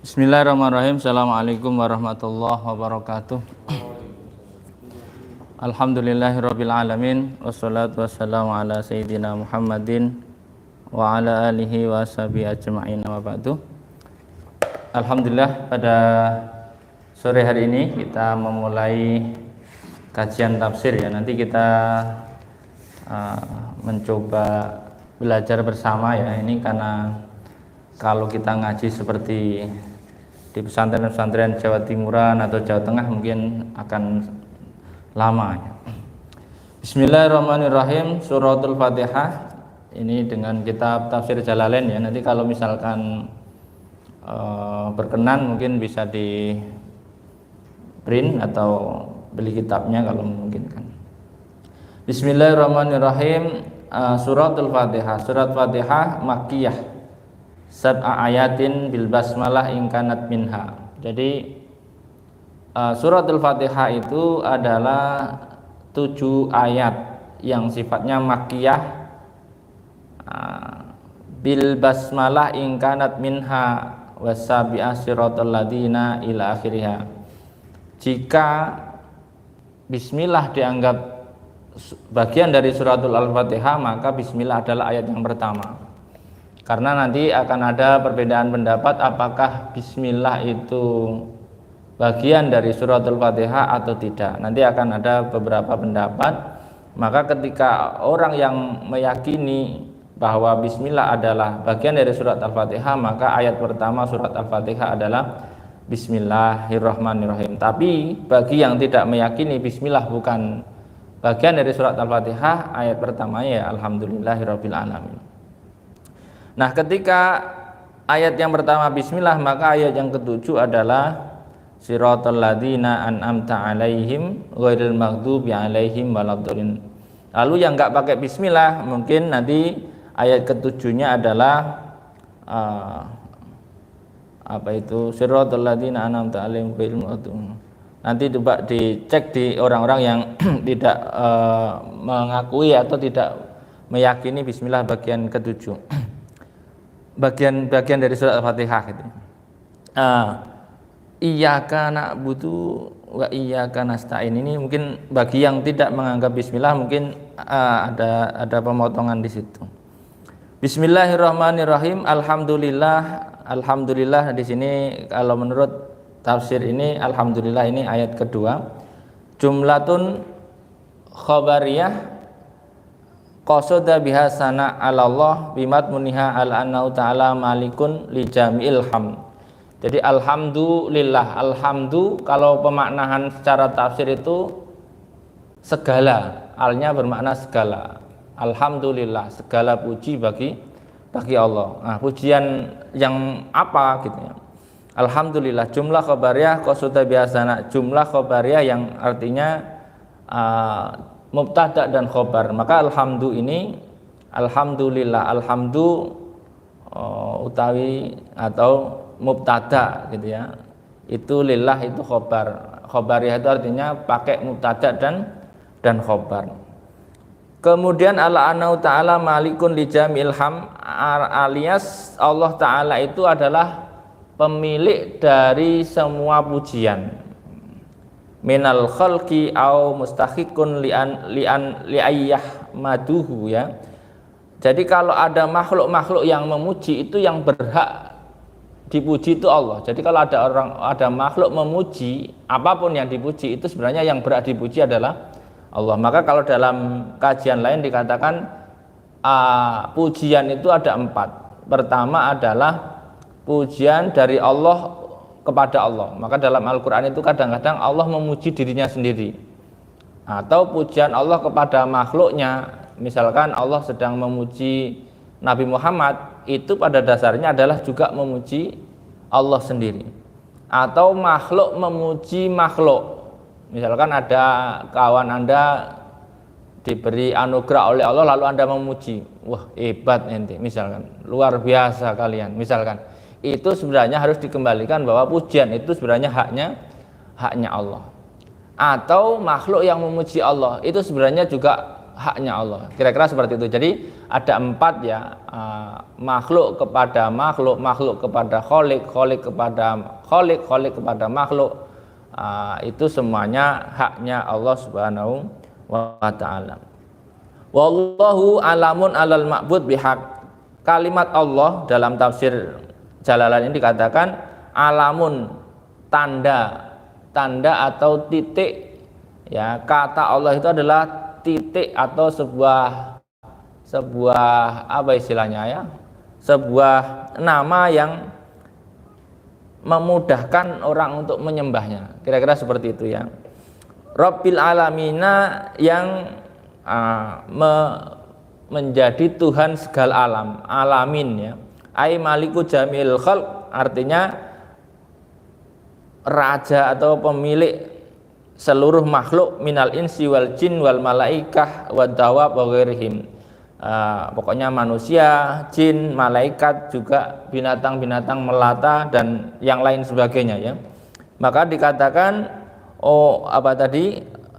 Bismillahirrahmanirrahim. Assalamualaikum warahmatullahi wabarakatuh. Alhamdulillahirabbil alamin wassalatu wassalamu ala sayyidina Muhammadin wa ala alihi wa sahbihi ajma'in. Amma ba'du. Alhamdulillah, pada sore hari ini kita memulai kajian tafsir ya. Nanti kita mencoba belajar bersama ya. Ini karena kalau kita ngaji seperti di pesantren-pesantren Jawa Timuran atau Jawa Tengah mungkin akan lama ya. Bismillahirrahmanirrahim. Suratul Fatihah ini dengan kitab Tafsir Jalalain ya. Nanti kalau misalkan berkenan mungkin bisa di print atau beli kitabnya kalau memungkinkan. Bismillahirrahmanirrahim. Suratul Fatihah. Surat Fatihah Makkiyah. Sab'a ayatin bil basmalah ingkanat minha. Jadi suratul Fatihah itu adalah 7 ayat yang sifatnya makkiyah, bil basmalah ingkanat minha wasabi'a siratal ladina ila akhiriha. Jika bismillah dianggap bagian dari suratul Al-Fatihah, maka bismillah adalah ayat yang pertama. Karena nanti akan ada perbedaan pendapat apakah bismillah itu bagian dari suratul Fatihah atau tidak. Nanti akan ada beberapa pendapat. Maka ketika orang yang meyakini bahwa bismillah adalah bagian dari surat Al-Fatihah, maka ayat pertama surat Al-Fatihah adalah Bismillahirrahmanirrahim. Tapi bagi yang tidak meyakini bismillah bukan bagian dari surat Al-Fatihah, ayat pertamanya ya Alhamdulillahirabbil alamin. Nah, ketika ayat yang pertama bismillah, maka ayat yang ketujuh adalah siratal ladzina an'amta 'alaihim ghairil maghdubi 'alaihim waladdallin. Lalu yang enggak pakai bismillah, mungkin nanti ayat ketujuhnya adalah siratal ladzina an'amta alaihim ghairil maghdubi. Nanti coba dicek di orang-orang yang tidak mengakui atau tidak meyakini bismillah bagian ketujuh. Bagian dari surat Al-Fatihah itu. Iyyaka na'budu wa iyyaka nasta'in. Ini mungkin bagi yang tidak menganggap bismillah mungkin ada pemotongan di situ. Bismillahirrahmanirrahim. Alhamdulillah di sini kalau menurut tafsir ini alhamdulillah ini ayat kedua. Jumlatun khabariyah qasada biha sana Allah bimat muniha al-anau ta'ala malikun li jami'il hamd. Jadi alhamdulillah, alhamdu kalau pemaknaan secara tafsir itu segala, alnya bermakna segala. Alhamdulillah, segala puji bagi Allah. Nah, pujian yang apa gitu ya. Alhamdulillah, jumlah khabariyah qasada biha sana, jumlah khabariyah yang artinya mubtada dan khobar. Maka alhamdu ini alhamdulillah, alhamdu utawi atau mubtada gitu ya. Itu lillah itu khobar. Khobariyah itu artinya pakai mubtada dan khobar. Kemudian al-anau ta'ala malikun li jamil ham, alias Allah Ta'ala itu adalah pemilik dari semua pujian. Minal khalqi au mustahiqun li'ayyah maduhu ya. Jadi kalau ada makhluk-makhluk yang memuji, itu yang berhak dipuji itu Allah. Jadi kalau ada makhluk memuji, apapun yang dipuji itu sebenarnya yang berhak dipuji adalah Allah. Maka kalau dalam kajian lain dikatakan pujian itu ada 4. Pertama adalah pujian dari Allah kepada Allah. Maka dalam Al-Quran itu kadang-kadang Allah memuji dirinya sendiri, atau pujian Allah kepada makhluknya. Misalkan Allah sedang memuji Nabi Muhammad, itu pada dasarnya adalah juga memuji Allah sendiri. Atau makhluk memuji makhluk. Misalkan ada kawan Anda diberi anugerah oleh Allah lalu Anda memuji, wah hebat ente, misalkan luar biasa kalian, misalkan. Itu sebenarnya harus dikembalikan bahwa pujian itu sebenarnya haknya Allah. Atau makhluk yang memuji Allah itu sebenarnya juga haknya Allah. Kira-kira seperti itu. Jadi ada 4 ya, makhluk kepada makhluk, makhluk kepada kholik, kholik kepada kholik, kholik kepada makhluk. Itu semuanya haknya Allah Subhanahu wa ta'ala. Wallahu alamun alal ma'bud bihaq. Kalimat Allah dalam tafsir Jalalain ini dikatakan alamun, tanda, tanda atau titik ya. Kata Allah itu adalah titik atau sebuah apa istilahnya ya, sebuah nama yang memudahkan orang untuk menyembahnya, kira-kira seperti itu ya. Rabbil alamina, yang menjadi Tuhan segala alam, alamin ya. Ai maliku jamil khalq, artinya raja atau pemilik seluruh makhluk, minal insi wal jin wal malaikah wad dawab wa ghairihim. Pokoknya manusia, jin, malaikat, juga binatang-binatang melata dan yang lain sebagainya ya. Maka dikatakan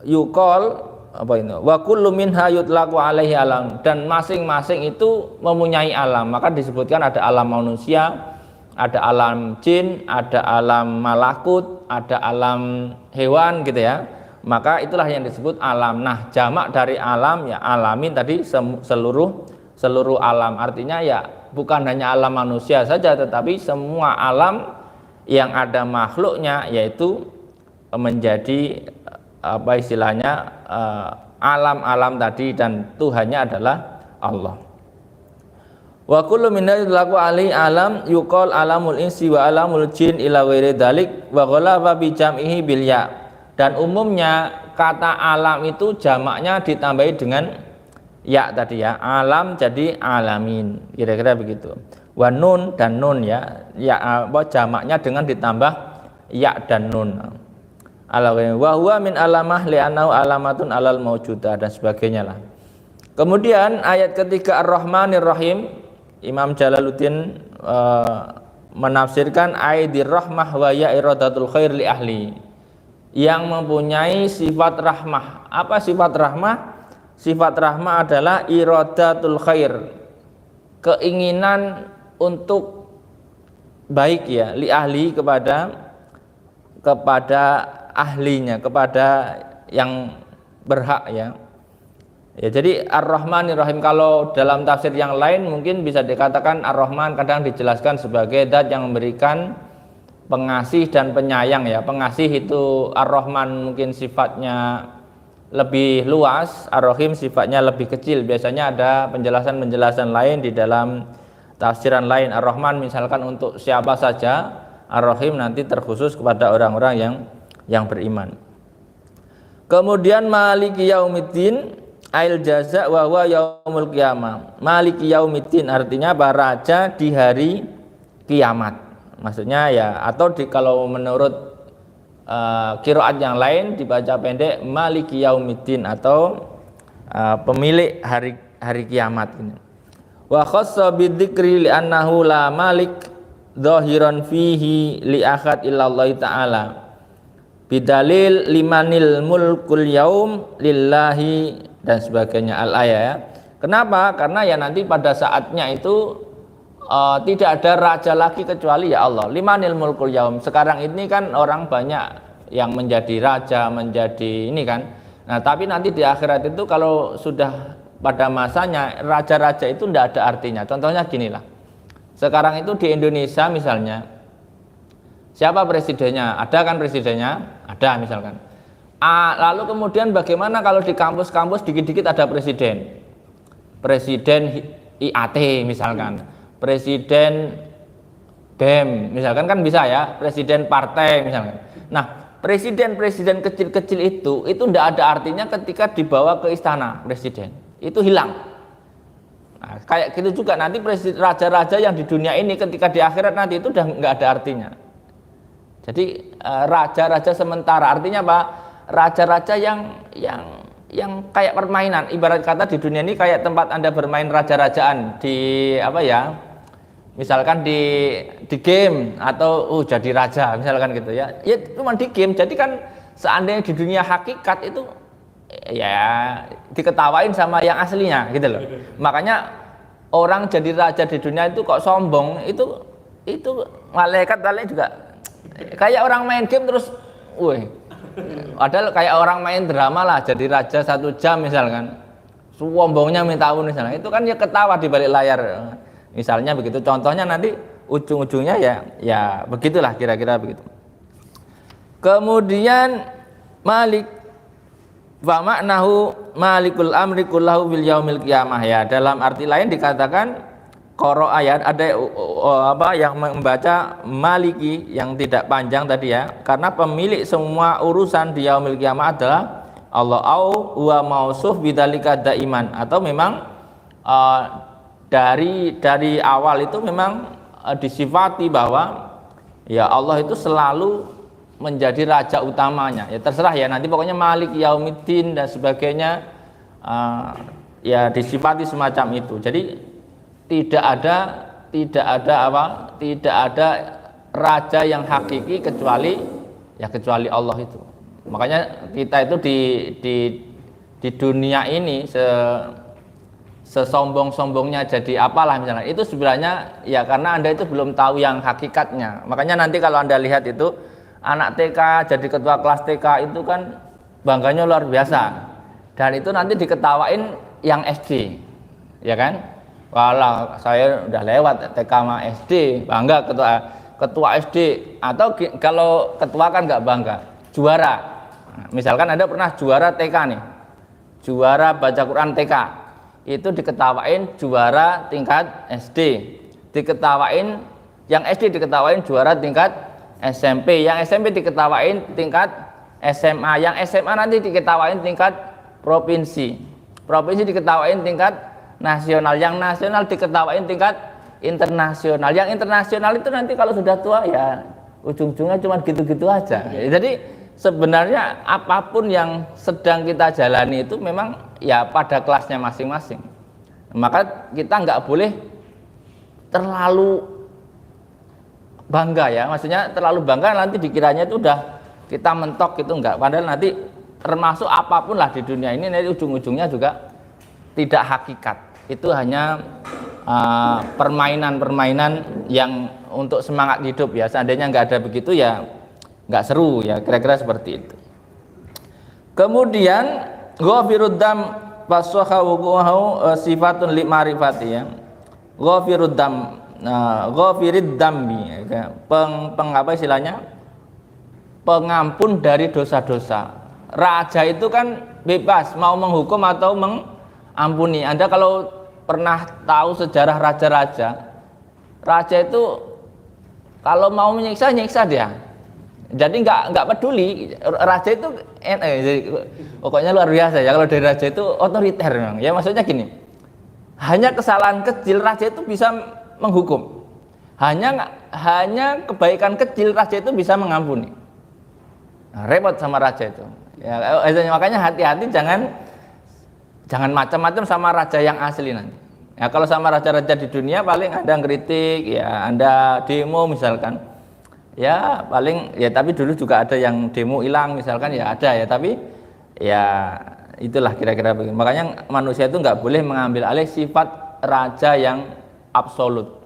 yukol apa ini, wa kullu minha yutlaqu alaihi alam, dan masing-masing itu mempunyai alam. Maka disebutkan ada alam manusia, ada alam jin, ada alam malakut, ada alam hewan gitu ya. Maka itulah yang disebut alam. Nah, jamak dari alam ya alamin tadi, seluruh alam. Artinya ya bukan hanya alam manusia saja, tetapi semua alam yang ada makhluknya, yaitu menjadi apa istilahnya alam-alam tadi, dan Tuhannya adalah Allah. Wa kullu min laku ali alam yuqal alamul insi wa alamul jin ila ghairi dzalik wa ghalaba bi jam'ihi bil ya. Dan umumnya kata alam itu jamaknya ditambahi dengan ya tadi ya, alam jadi alamin, kira-kira begitu. Wa nun dan nun ya, jamaknya dengan ditambah ya dan nun. Wa huwa min alamah li'annahu alamatun alal maujudah dan sebagainya lah. Kemudian ayat ketiga Ar-Rahmanir Rahim, Imam Jalaluddin menafsirkan aidir rahmah wa ya iradatul khair li ahli, yang mempunyai sifat rahmah. Apa sifat rahmah? Sifat rahmah adalah iradatul khair, keinginan untuk baik ya, li ahli kepada ahlinya, kepada yang berhak ya. Ya, jadi Ar-Rahmanir Rahim, kalau dalam tafsir yang lain mungkin bisa dikatakan Ar-Rahman kadang dijelaskan sebagai zat yang memberikan pengasih dan penyayang ya. Pengasih itu Ar-Rahman mungkin sifatnya lebih luas, Ar-Rahim sifatnya lebih kecil. Biasanya ada penjelasan-penjelasan lain di dalam tafsiran lain. Ar-Rahman misalkan untuk siapa saja, Ar-Rahim nanti terkhusus kepada orang-orang yang beriman. Kemudian Maliki Yaumiddin ail jaza wa huwa yaumul qiyamah. Maliki Yaumiddin artinya raja di hari kiamat. Maksudnya ya, atau kalau menurut qiraat yang lain dibaca pendek Maliki Yaumiddin, atau pemilik hari kiamat ini. Wa khassa bidzikri li annahu la malik zahiran fihi li ahad illallah ta'ala bidalil limanil mulkul yaum lillahi dan sebagainya al-ayat ya. Kenapa? Karena ya nanti pada saatnya itu tidak ada raja lagi kecuali ya Allah. Limanil mulkul yaum. Sekarang ini kan orang banyak yang menjadi raja, menjadi ini kan. Nah, tapi nanti di akhirat itu kalau sudah pada masanya, raja-raja itu tidak ada artinya. Contohnya ginilah. Sekarang itu di Indonesia misalnya, siapa presidennya? Ada kan presidennya? Ada misalkan. Lalu kemudian bagaimana kalau di kampus-kampus dikit-dikit ada presiden? Presiden IAT misalkan, presiden BEM misalkan, kan bisa ya, presiden partai misalkan. Nah, presiden-presiden kecil-kecil itu tidak ada artinya ketika dibawa ke istana presiden. Itu hilang. Nah, kayak gitu juga nanti raja-raja yang di dunia ini ketika di akhirat nanti itu udah nggak ada artinya. Jadi raja-raja sementara, artinya apa? Raja-raja yang kayak permainan. Ibarat kata di dunia ini kayak tempat Anda bermain raja-rajaan di apa ya? Misalkan di game atau jadi raja misalkan gitu ya. Ya cuma di game. Jadi kan seandainya di dunia hakikat itu ya diketawain sama yang aslinya gitu loh. Makanya orang jadi raja di dunia itu kok sombong, itu malaikat juga kayak orang main game terus, wih, padahal kayak orang main drama lah, jadi raja 1 jam misalkan, sombongnya minta ampun misalnya, itu kan ya ketawa di balik layar, misalnya begitu. Contohnya nanti ujung-ujungnya ya begitulah kira-kira begitu. Kemudian Malik wa maknahu malikul amri kullahu fil yaumil qiyamah, ya dalam arti lain dikatakan qara ayat ada apa yang membaca maliki yang tidak panjang tadi ya, karena pemilik semua urusan di yaumil qiyamah adalah Allah, au wa mausuf bidzalika daiman, atau memang dari awal itu memang disifati bahwa ya Allah itu selalu menjadi raja utamanya. Ya terserah ya, nanti pokoknya Malik Yaumiddin dan sebagainya, ya disifati semacam itu. Jadi tidak ada raja yang hakiki kecuali Allah itu. Makanya kita itu di dunia ini sesombong-sombongnya jadi apalah misalnya, itu sebenarnya ya karena Anda itu belum tahu yang hakikatnya. Makanya nanti kalau Anda lihat itu anak TK jadi ketua kelas TK itu kan bangganya luar biasa, dan itu nanti diketawain yang SD, ya kan? Walah, saya udah lewat TK sama SD, bangga ketua SD. Atau kalau ketua kan nggak bangga, juara. Misalkan Anda pernah juara TK nih, juara baca Quran TK, itu diketawain juara tingkat SD, diketawain yang SD diketawain juara tingkat SMP, yang SMP diketawain tingkat SMA, yang SMA nanti diketawain tingkat provinsi, provinsi diketawain tingkat nasional, yang nasional diketawain tingkat internasional, yang internasional itu nanti kalau sudah tua ya ujung-ujungnya cuma gitu-gitu aja. Jadi sebenarnya apapun yang sedang kita jalani itu memang ya pada kelasnya masing-masing. Maka kita nggak boleh terlalu bangga ya, maksudnya terlalu bangga nanti dikiranya itu udah kita mentok, itu enggak. Padahal nanti termasuk apapun lah di dunia ini nanti ujung-ujungnya juga tidak hakikat. Itu hanya permainan-permainan yang untuk semangat hidup ya. Seandainya enggak ada begitu ya enggak seru ya, kira-kira seperti itu. Kemudian ghafirud dam fasakha wuquhu sifatun li ma'rifati ya. Ghafirud dam, ghafirid dambi, apa istilahnya, pengampun dari dosa-dosa. Raja itu kan bebas mau menghukum atau mengampuni. Anda kalau pernah tahu sejarah raja-raja, raja itu kalau mau menyiksa nyiksa dia. Jadi nggak peduli. Raja itu pokoknya luar biasa ya, kalau dari raja itu otoriter memang. Ya maksudnya gini, hanya kesalahan kecil raja itu bisa menghukum, hanya kebaikan kecil raja itu bisa mengampuni. Nah, repot sama raja itu ya, makanya hati-hati jangan macam-macam sama raja yang asli nanti ya. Kalau sama raja-raja di dunia paling Anda ngeritik ya, Anda demo misalkan ya, paling ya, tapi dulu juga ada yang demo hilang misalkan ya, ada ya, tapi ya itulah kira-kira begitu. Makanya manusia itu nggak boleh mengambil alih sifat raja yang absolut,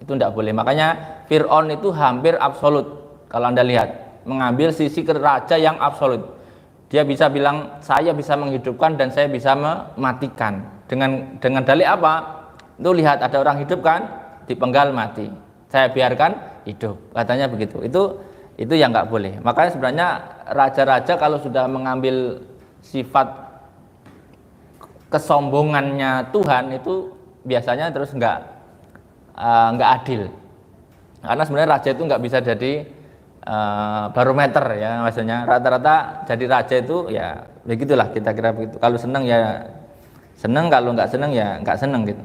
itu tidak boleh. Makanya Fir'aun itu hampir absolut. Kalau Anda lihat, mengambil sisi raja yang absolut. Dia bisa bilang saya bisa menghidupkan dan saya bisa mematikan. Dengan dalih apa? Itu lihat ada orang hidup kan, dipenggal mati, saya biarkan hidup, katanya begitu. Itu yang nggak boleh. Makanya sebenarnya raja-raja kalau sudah mengambil sifat kesombongannya Tuhan itu biasanya terus nggak adil, karena sebenarnya raja itu nggak bisa jadi barometer ya, maksudnya rata-rata jadi raja itu ya begitulah, kita kira begitu. Kalau seneng ya seneng, kalau nggak seneng ya nggak seneng gitu.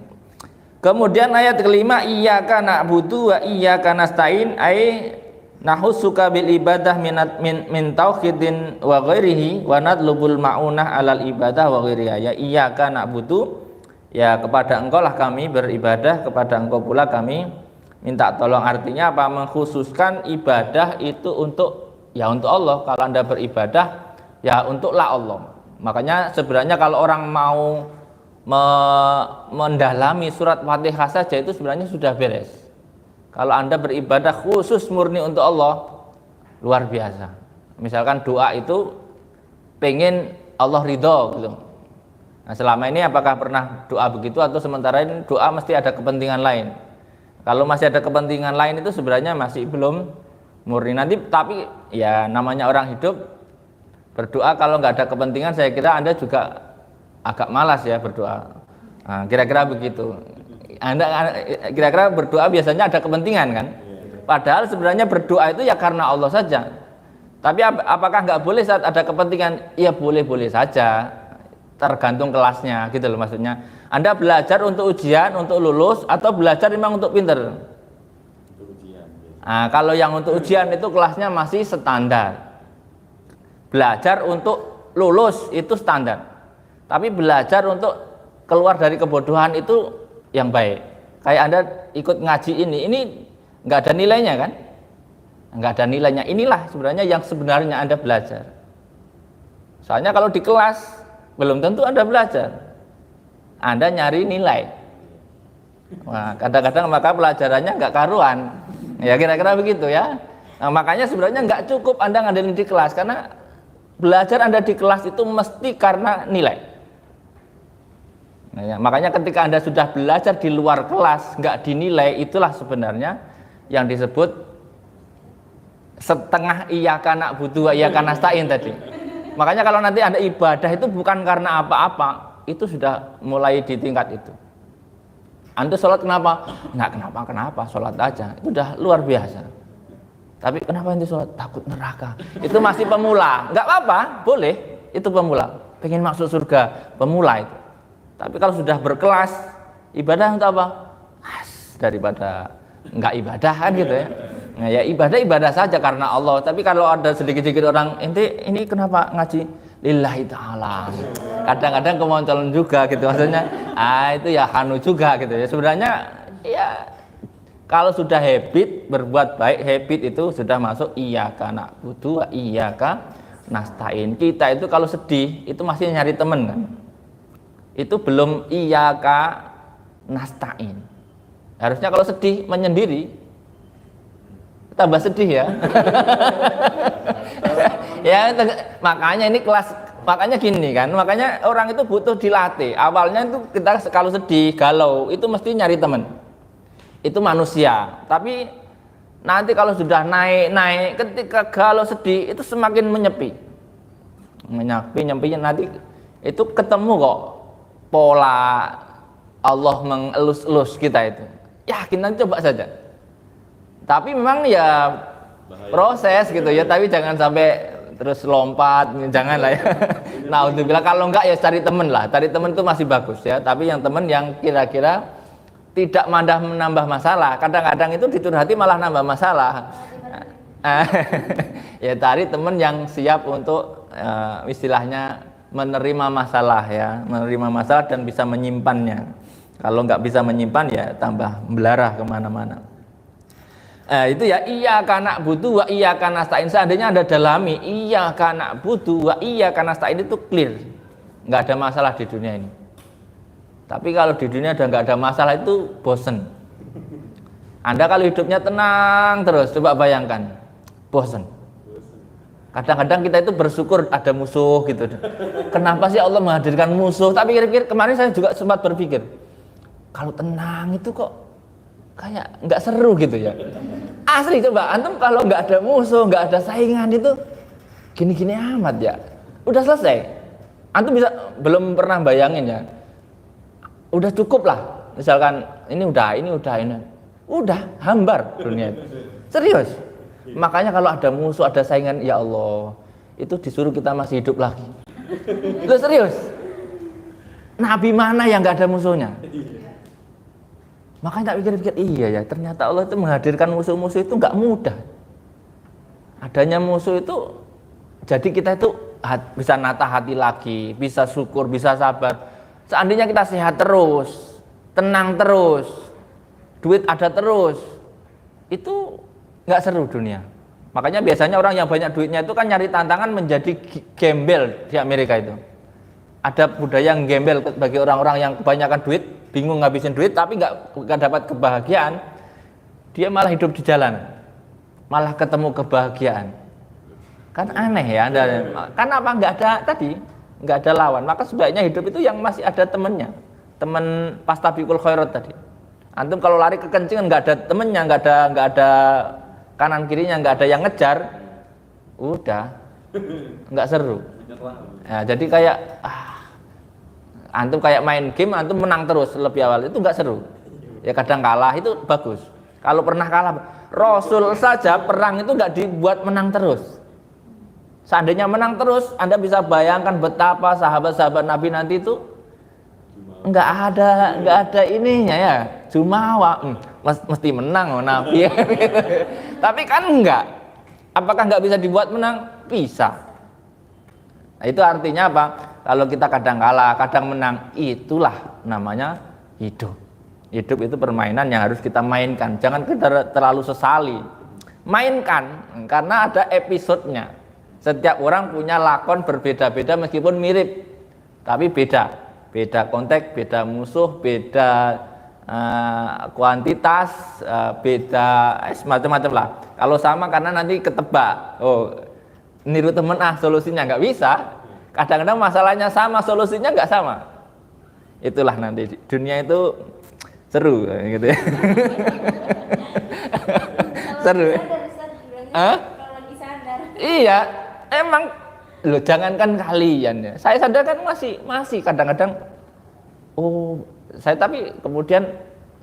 Kemudian ayat kelima, iyyaka na'budu wa iyyaka nasta'in, ai nahussuka bil ibadah min tauhidin wa ghairihi wa nadlubul ma'unah alal ibadah wa ghairiha. Ya iyyaka na'budu, ya kepada engkau lah kami beribadah, kepada engkau pula kami minta tolong. Artinya apa? Mengkhususkan ibadah itu untuk Allah. Kalau Anda beribadah ya untuklah Allah. Makanya sebenarnya kalau orang mau mendalami surat Fatihah saja itu sebenarnya sudah beres. Kalau Anda beribadah khusus murni untuk Allah, luar biasa. Misalkan doa itu pengen Allah ridho gitu. Nah, selama ini apakah pernah doa begitu atau sementara ini doa mesti ada kepentingan lain? Kalau masih ada kepentingan lain itu sebenarnya masih belum murni. Nanti tapi ya namanya orang hidup berdoa kalau nggak ada kepentingan, saya kira Anda juga agak malas ya berdoa. Nah, kira-kira begitu. Anda kira-kira berdoa biasanya ada kepentingan kan? Padahal sebenarnya berdoa itu ya karena Allah saja. Tapi apakah nggak boleh saat ada kepentingan? Ya boleh-boleh saja, tergantung kelasnya gitu loh maksudnya. Anda belajar untuk ujian, untuk lulus, atau belajar memang untuk pinter? Untuk ujian. Nah, kalau yang untuk ujian itu kelasnya masih standar. Belajar untuk lulus itu standar. Tapi belajar untuk keluar dari kebodohan itu yang baik. Kayak Anda ikut ngaji ini nggak ada nilainya kan? Nggak ada nilainya. Inilah sebenarnya yang sebenarnya Anda belajar. Soalnya kalau di kelas belum tentu Anda belajar. Anda nyari nilai. Nah, kadang-kadang maka pelajarannya nggak karuan. Ya kira-kira begitu ya. Nah, makanya sebenarnya nggak cukup Anda ngandelin di kelas, karena belajar Anda di kelas itu mesti karena nilai. Nah, ya, makanya ketika Anda sudah belajar di luar kelas nggak dinilai, itulah sebenarnya yang disebut setengah iyyaka na'budu wa iyyaka nasta'in tadi. Makanya kalau nanti Anda ibadah itu bukan karena apa-apa, itu sudah mulai di tingkat itu. Anda sholat kenapa? Nggak kenapa-kenapa, sholat aja, itu udah luar biasa. Tapi kenapa Anda sholat? Takut neraka. Itu masih pemula, nggak apa-apa, boleh, itu pemula. Pengen masuk surga, pemula itu. Tapi kalau sudah berkelas, ibadah untuk apa? Daripada nggak ibadah kan gitu ya. Nah, ya ibadah saja karena Allah. Tapi kalau ada sedikit-sedikit orang, ini kenapa ngaji? Lillahi ta'ala. Kadang-kadang kemoncolan juga gitu maksudnya. Itu ya hanu juga gitu ya. Sebenarnya ya kalau sudah habit berbuat baik, habit itu sudah masuk iyyaka na'budu wa iyyaka nasta'in. Kita itu kalau sedih itu masih nyari temen kan? Itu belum iyyaka nasta'in. Harusnya kalau sedih menyendiri, tambah sedih ya. Ya makanya ini kelas, makanya gini kan, makanya orang itu butuh dilatih. Awalnya itu kita kalau sedih, galau, itu mesti nyari teman. Itu manusia. Tapi nanti kalau sudah naik, ketika galau sedih itu semakin menyepi, nanti itu ketemu kok pola Allah mengelus-elus kita itu. Yakin nanti coba saja. Tapi memang ya proses gitu ya, tapi jangan sampai terus lompat, jangan lah ya. Nah, untuk bilang kalau enggak ya cari temen lah. Cari temen itu masih bagus ya, tapi yang temen yang kira-kira tidak menambah masalah. Kadang-kadang itu dicurhati malah nambah masalah. Ya cari temen yang siap untuk istilahnya menerima masalah ya, menerima masalah dan bisa menyimpannya. Kalau nggak bisa menyimpan ya tambah belarah kemana-mana. Itu ya iyyaka na'budu wa iyyaka nasta'in. Seandainya Anda dalami iyyaka na'budu wa iyyaka nasta'in itu clear, nggak ada masalah di dunia ini. Tapi kalau di dunia udah nggak ada masalah itu bosen. Anda kalau hidupnya tenang terus, coba bayangkan, bosen. Kadang-kadang kita itu bersyukur ada musuh gitu. Kenapa sih Allah menghadirkan musuh? Tapi kira-kira kemarin saya juga sempat berpikir, kalau tenang itu kok kayak nggak seru gitu ya. Asli coba, antum kalau nggak ada musuh, nggak ada saingan itu gini-gini amat ya. Udah selesai. Antum bisa belum pernah bayangin ya. Udah cukup lah. Misalkan ini udah hambar dunia itu. Serius. Makanya kalau ada musuh, ada saingan, ya Allah, itu disuruh kita masih hidup lagi. Loh serius? Nabi mana yang nggak ada musuhnya? Makanya tak pikir-pikir, iya ya, ternyata Allah itu menghadirkan musuh-musuh itu nggak mudah. Adanya musuh itu, jadi kita itu bisa nata hati lagi, bisa syukur, bisa sabar. Seandainya kita sehat terus, tenang terus, duit ada terus, itu nggak seru dunia. Makanya biasanya orang yang banyak duitnya itu kan nyari tantangan menjadi gembel di Amerika itu. ada budaya yang gembel bagi orang-orang yang kebanyakan duit, bingung ngabisin duit tapi nggak dapat kebahagiaan, dia malah hidup di jalan, malah ketemu kebahagiaan. Kan aneh ya, karena apa? Nggak ada lawan. Maka sebaiknya hidup itu yang masih ada temennya, teman pastabiqul khairat tadi. Antum kalau lari kekencingan nggak ada temennya, nggak ada kanan kirinya, nggak ada yang ngejar, udah nggak seru. Ya, jadi kayak antum kayak main game, antum menang terus lebih awal, itu nggak seru. Ya kadang kalah itu bagus. Kalau pernah kalah, Rasul saja perang itu nggak dibuat menang terus. Seandainya menang terus, Anda bisa bayangkan betapa sahabat-sahabat Nabi nanti itu nggak ada ininya ya, jumawa, mesti menang Nabi. Tapi kan enggak. Apakah nggak bisa dibuat menang? Bisa. Nah, itu artinya apa? Kalau kita kadang kalah, kadang menang, itulah namanya hidup. Hidup itu permainan yang harus kita mainkan. Jangan kita terlalu sesali. Mainkan, karena ada episodenya. Setiap orang punya lakon berbeda-beda meskipun mirip, tapi beda. Beda konteks, beda musuh, beda kuantitas, beda macam-macam lah. Kalau sama karena nanti ketebak. Oh, niru temen solusinya nggak bisa. Kadang-kadang masalahnya sama, solusinya nggak sama. Itulah nanti dunia itu seru gitu ya. Seru. Kalau lagi sadar. Iya, emang loh, jangankan kalian ya. Saya sadar kan masih kadang-kadang tapi kemudian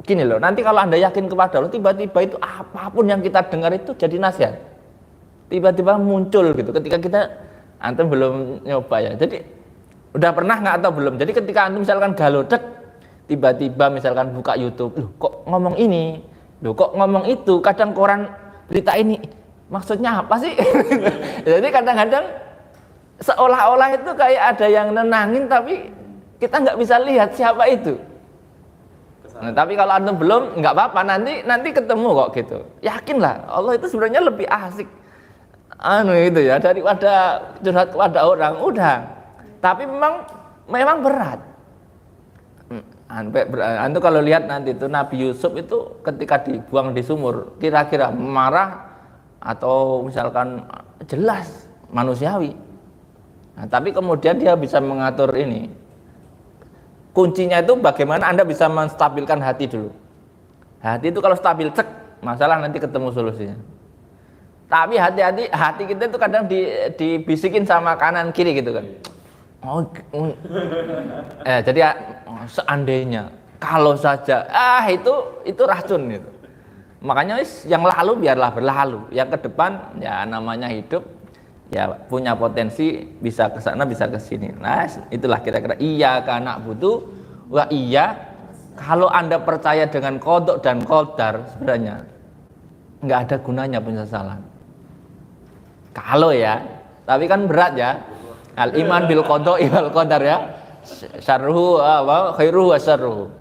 gini loh, nanti kalau Anda yakin kepada Allah, tiba-tiba itu apapun yang kita dengar itu jadi nasihat. Tiba-tiba muncul gitu ketika kita, antum belum nyoba ya. Jadi udah pernah nggak atau belum? Jadi ketika antum misalkan galodek, tiba-tiba misalkan buka YouTube, loh kok ngomong ini, loh kok ngomong itu, kadang koran berita ini, maksudnya apa sih? Jadi kadang-kadang seolah-olah itu kayak ada yang nenangin, tapi kita nggak bisa lihat siapa itu. Nah, tapi kalau antum belum, nggak apa-apa, nanti ketemu kok gitu. Yakinlah, Allah itu sebenarnya lebih asik itu ya daripada curhat kepada orang. Udah, tapi memang berat. Antum kalau lihat nanti itu Nabi Yusuf itu ketika dibuang di sumur, kira-kira marah atau misalkan jelas manusiawi. Nah, tapi kemudian dia bisa mengatur ini. Kuncinya itu bagaimana Anda bisa menstabilkan hati dulu. Hati itu kalau stabil, cek, masalah nanti ketemu solusinya. Tapi hati-hati, hati kita itu kadang dibisikin sama kanan kiri gitu kan. Jadi seandainya, kalau saja, itu racun gitu. Makanya yang lalu biarlah berlalu, yang ke depan ya namanya hidup, ya punya potensi bisa ke sana bisa ke sini. Nah, itulah kira-kira iyyaka na'budu wa iya. Kalau Anda percaya dengan qada dan qadar, sebenarnya nggak ada gunanya penyesalan. Kalau ya, tapi kan berat ya. Al iman bil qada'i wal qadar ya. Syarruhu wa khairuhu wa syarruhu.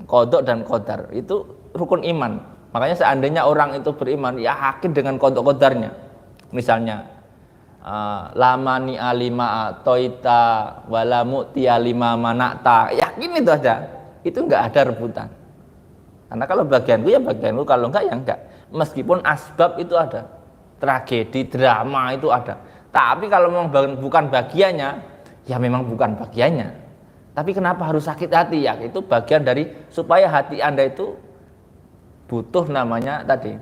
Qada dan qadar itu rukun iman. Makanya seandainya orang itu beriman, yakin dengan qada qadarnya. Misalnya lamani alima toita walamu tialima manakta, yakin itu aja, itu nggak ada rebutan. Karena kalau bagianku ya bagianku, kalau enggak ya enggak. Meskipun asbab itu ada, tragedi drama itu ada, tapi kalau memang bukan bagiannya, ya memang bukan bagiannya. Tapi kenapa harus sakit hati? Ya itu bagian dari supaya hati Anda itu butuh namanya tadi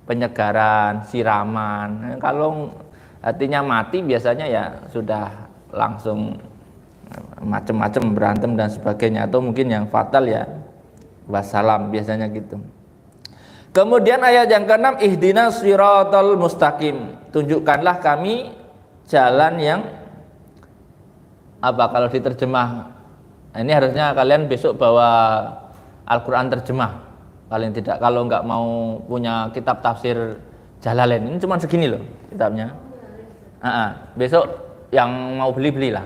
penyegaran, siraman. Kalau hatinya mati biasanya ya sudah langsung macam-macam, berantem dan sebagainya, atau mungkin yang fatal ya wassalam, biasanya gitu. Kemudian ayat yang ke-6, ihdinas siratal mustaqim, tunjukkanlah kami jalan yang apa, kalau diterjemah ini harusnya kalian besok bawa Al-Quran terjemah paling tidak, kalau nggak mau punya kitab tafsir Jalalain, ini cuma segini loh kitabnya. Besok yang mau beli-beli lah.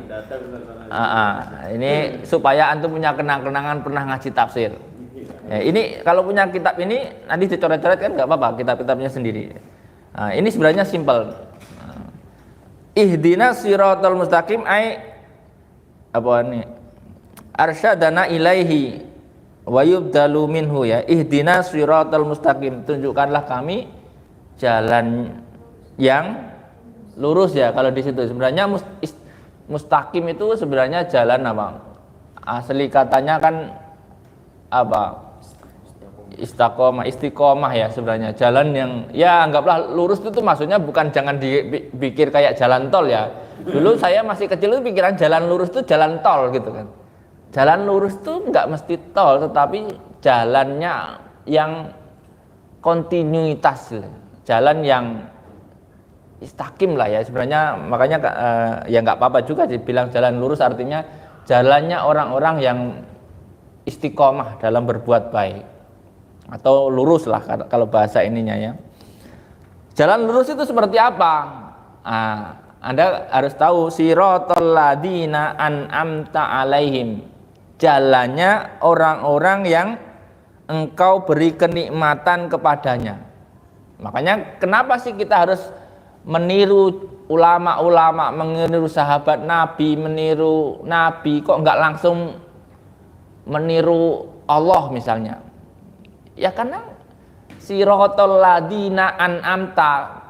Ini supaya antum punya kenang-kenangan pernah ngaji tafsir. Ya, ini kalau punya kitab ini nanti dicoret-coret kan nggak apa-apa, kitab-kitabnya sendiri. Ini sebenarnya simpel. Ihdinas siratal mustaqim, apa ini arsyadana ilaihi wa yubdalu minhu ya ihdina shiratal mustaqim, tunjukkanlah kami jalan yang lurus ya. Kalau di situ sebenarnya mustaqim itu sebenarnya jalan apa? Asli katanya kan apa? Istiqomah ya sebenarnya, jalan yang ya anggaplah lurus itu maksudnya bukan jangan dipikir kayak jalan tol ya. Dulu saya masih kecil itu pikiran jalan lurus itu jalan tol gitu kan. Jalan lurus itu enggak mesti tol, tetapi jalannya yang kontinuitas, jalan yang istakim lah ya sebenarnya. Makanya ya nggak apa-apa juga dibilang jalan lurus, artinya jalannya orang-orang yang istiqomah dalam berbuat baik, atau lurus lah kalau bahasa ininya ya. Jalan lurus itu seperti apa? Anda harus tahu siratal ladzina an'amta alaihim, jalannya orang-orang yang engkau beri kenikmatan kepadanya. Makanya kenapa sih kita harus meniru ulama-ulama, meniru sahabat Nabi, meniru Nabi, kok enggak langsung meniru Allah misalnya? Ya karena siratal ladzina an'amta,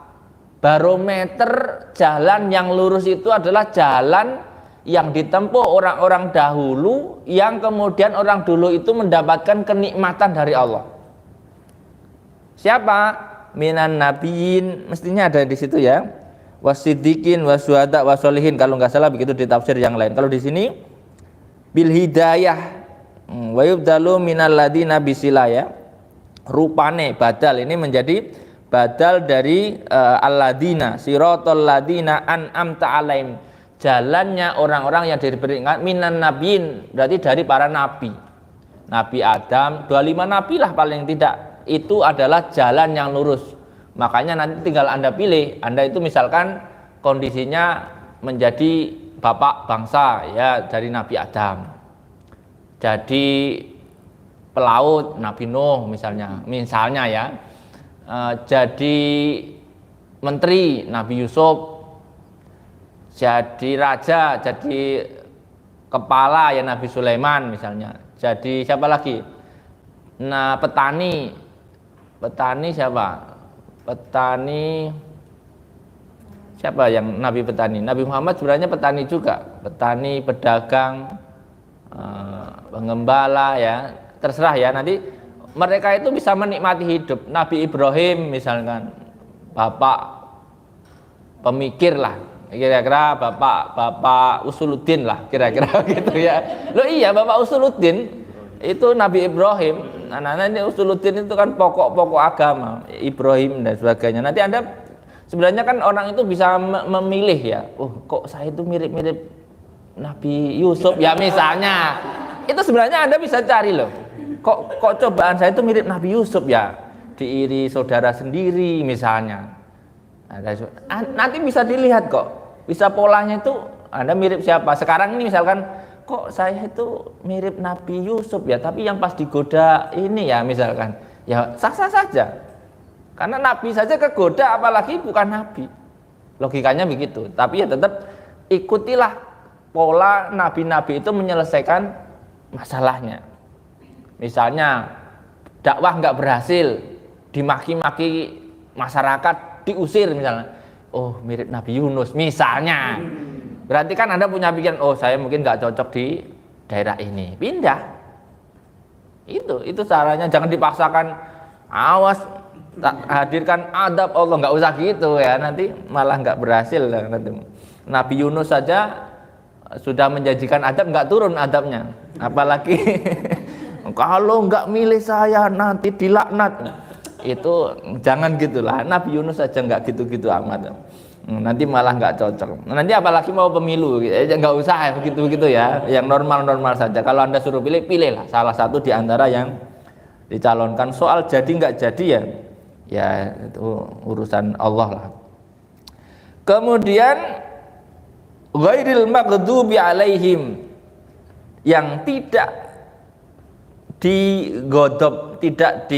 barometer jalan yang lurus itu adalah jalan yang ditempuh orang-orang dahulu, yang kemudian orang dulu itu mendapatkan kenikmatan dari Allah. Siapa? Minan nabiyin, mestinya ada di situ ya. Wasiddiqin wasyuhada wassolihin, kalau nggak salah begitu di tafsir yang lain. Kalau di sini bil hidayah wa yubdalu minal ladzina bisila ya. Rupane badal ini menjadi badal dari alladzina, siratal ladzina an'amta alaihim, jalannya orang-orang yang diberi nikmat, minan nabiyin berarti dari para nabi. Nabi Adam, 25 nabi lah paling tidak, itu adalah jalan yang lurus. Makanya nanti tinggal Anda pilih. Anda itu misalkan kondisinya menjadi bapak bangsa ya dari Nabi Adam, jadi pelaut Nabi Nuh misalnya ya, jadi menteri Nabi Yusuf, jadi raja, jadi kepala ya Nabi Sulaiman misalnya, jadi siapa lagi? Nah petani siapa? Petani siapa yang Nabi petani? Nabi Muhammad sebenarnya petani juga, petani, pedagang, pengembala ya, terserah ya. Nanti mereka itu bisa menikmati hidup. Nabi Ibrahim misalkan, bapak pemikir lah, kira-kira bapak Usuluddin lah, kira-kira gitu ya. Loh iya, bapak Usuluddin itu Nabi Ibrahim. Nah ini Usuluddin itu kan pokok-pokok agama Ibrahim dan sebagainya. Nanti Anda sebenarnya kan orang itu bisa memilih ya, kok saya itu mirip-mirip Nabi Yusuf ya misalnya. Itu sebenarnya Anda bisa cari loh, kok cobaan saya itu mirip Nabi Yusuf ya, diiri saudara sendiri misalnya. Nanti bisa dilihat kok, bisa polanya itu Anda mirip siapa. Sekarang ini misalkan, kok saya itu mirip Nabi Yusuf ya, tapi yang pas digoda ini ya misalkan, ya sah-sah saja. Karena Nabi saja kegoda, apalagi bukan Nabi. Logikanya begitu. Tapi ya tetap ikutilah pola Nabi-Nabi itu menyelesaikan masalahnya. Misalnya dakwah nggak berhasil, dimaki-maki masyarakat, diusir misalnya. Oh mirip Nabi Yunus misalnya. Berarti kan Anda punya pikiran, oh saya mungkin nggak cocok di daerah ini, pindah. Itu caranya, jangan dipaksakan. Awas, hadirkan adab Allah, nggak usah gitu ya, nanti malah nggak berhasil. Nanti Nabi Yunus saja sudah menjanjikan adab, nggak turun adabnya, apalagi kalau nggak milih saya nanti dilaknat. Itu jangan gitulah. Nabi Yunus saja nggak gitu-gitu amat. Nanti malah nggak cocok. Nanti apalagi mau pemilu, nggak usah begitu-begitu ya. Yang normal-normal saja. Kalau Anda suruh pilihlah salah satu di antara yang dicalonkan. Soal jadi nggak jadi ya itu urusan Allah lah. Kemudian ghairil maghdubi alaihim, yang tidak digodop, tidak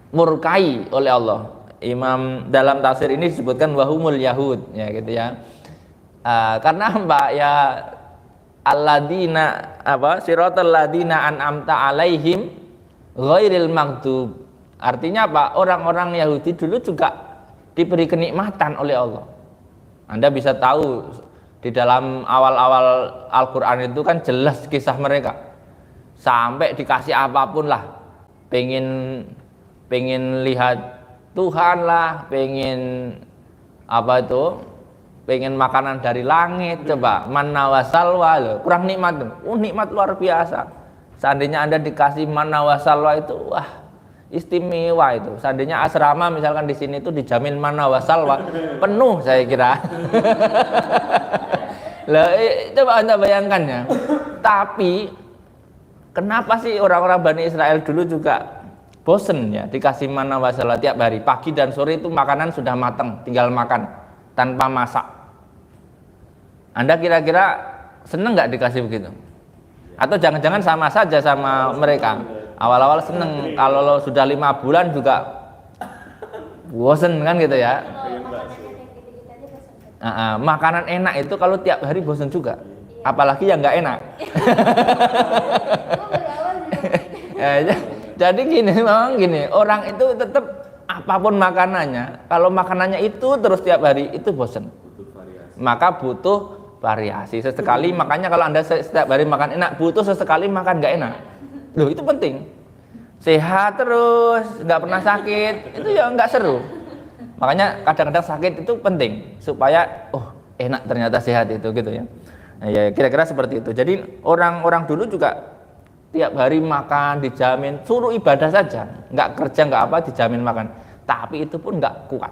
dimurkai oleh Allah. Imam dalam tafsir ini disebutkan wahumul yahud ya gitu ya. Karena apa ya, alladzina siratal ladzina an'amta alaihim ghairil maghdub. Artinya apa? Orang-orang Yahudi dulu juga diberi kenikmatan oleh Allah. Anda bisa tahu di dalam awal-awal Al-Qur'an itu kan jelas kisah mereka. Sampai dikasih apapun lah. Pengen lihat Tuhan lah, pengen makanan dari langit, coba manna wa salwa loh, kurang nikmat tuh. Nikmat luar biasa. Seandainya Anda dikasih manna wa salwa itu, wah, istimewa itu. Seandainya asrama misalkan di sini itu dijamin manna wa salwa, penuh saya kira. Lah, coba Anda bayangkan ya. Tapi kenapa sih orang-orang Bani Israel dulu juga bosen ya dikasih manna wa salwa tiap hari, pagi dan sore itu makanan sudah matang, tinggal makan tanpa masak. Anda kira-kira seneng nggak dikasih begitu? Atau jangan-jangan sama saja sama mereka? Awal-awal seneng, kalau sudah 5 bulan juga bosen kan gitu ya. Makanan enak itu kalau tiap hari bosen juga, apalagi yang nggak enak. Jadi memang gini, orang itu tetap apapun makanannya, kalau makanannya itu terus tiap hari itu bosen. Maka butuh variasi. Sesekali, makanya kalau Anda setiap hari makan enak, butuh sesekali makan nggak enak. Loh, itu penting. Sehat terus, nggak pernah sakit, itu ya nggak seru. Makanya kadang-kadang sakit itu penting supaya enak ternyata sehat itu gitu ya. Nah, ya kira-kira seperti itu. Jadi orang-orang dulu juga tiap hari makan dijamin, suruh ibadah saja, nggak kerja nggak apa dijamin makan. Tapi itu pun nggak kuat.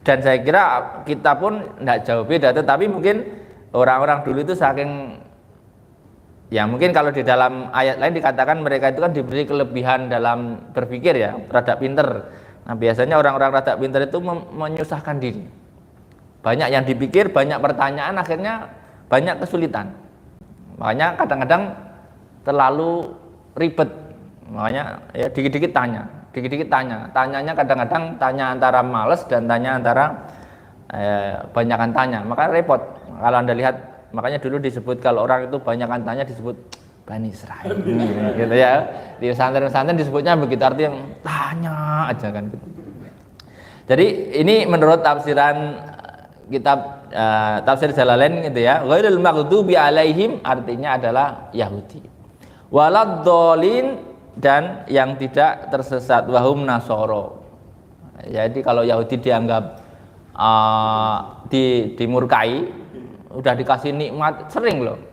Dan saya kira kita pun nggak jauh beda. Tetapi mungkin orang-orang dulu itu saking, ya mungkin kalau di dalam ayat lain dikatakan mereka itu kan diberi kelebihan dalam berpikir ya, rada pinter. Nah biasanya orang-orang rada pinter itu menyusahkan diri. Banyak yang dipikir, banyak pertanyaan, akhirnya banyak kesulitan. Makanya kadang-kadang terlalu ribet, makanya ya dikit-dikit tanya. Tanyanya kadang-kadang tanya antara males dan tanya antara banyakan tanya, maka repot. Kalau Anda lihat, makanya dulu disebut kalau orang itu banyakan tanya disebut Bani Israel, gitu ya. Di pesantren-pesantren disebutnya begitu, artinya tanya aja kan. Gitu. Jadi ini menurut tafsiran kitab tafsir Jalalain gitu ya. Ghairil maghdubi alaihim artinya adalah Yahudi. Waladhdallin dan yang tidak tersesat, wahum nasoro. Jadi kalau Yahudi dianggap dimurkai, udah dikasih nikmat, sering loh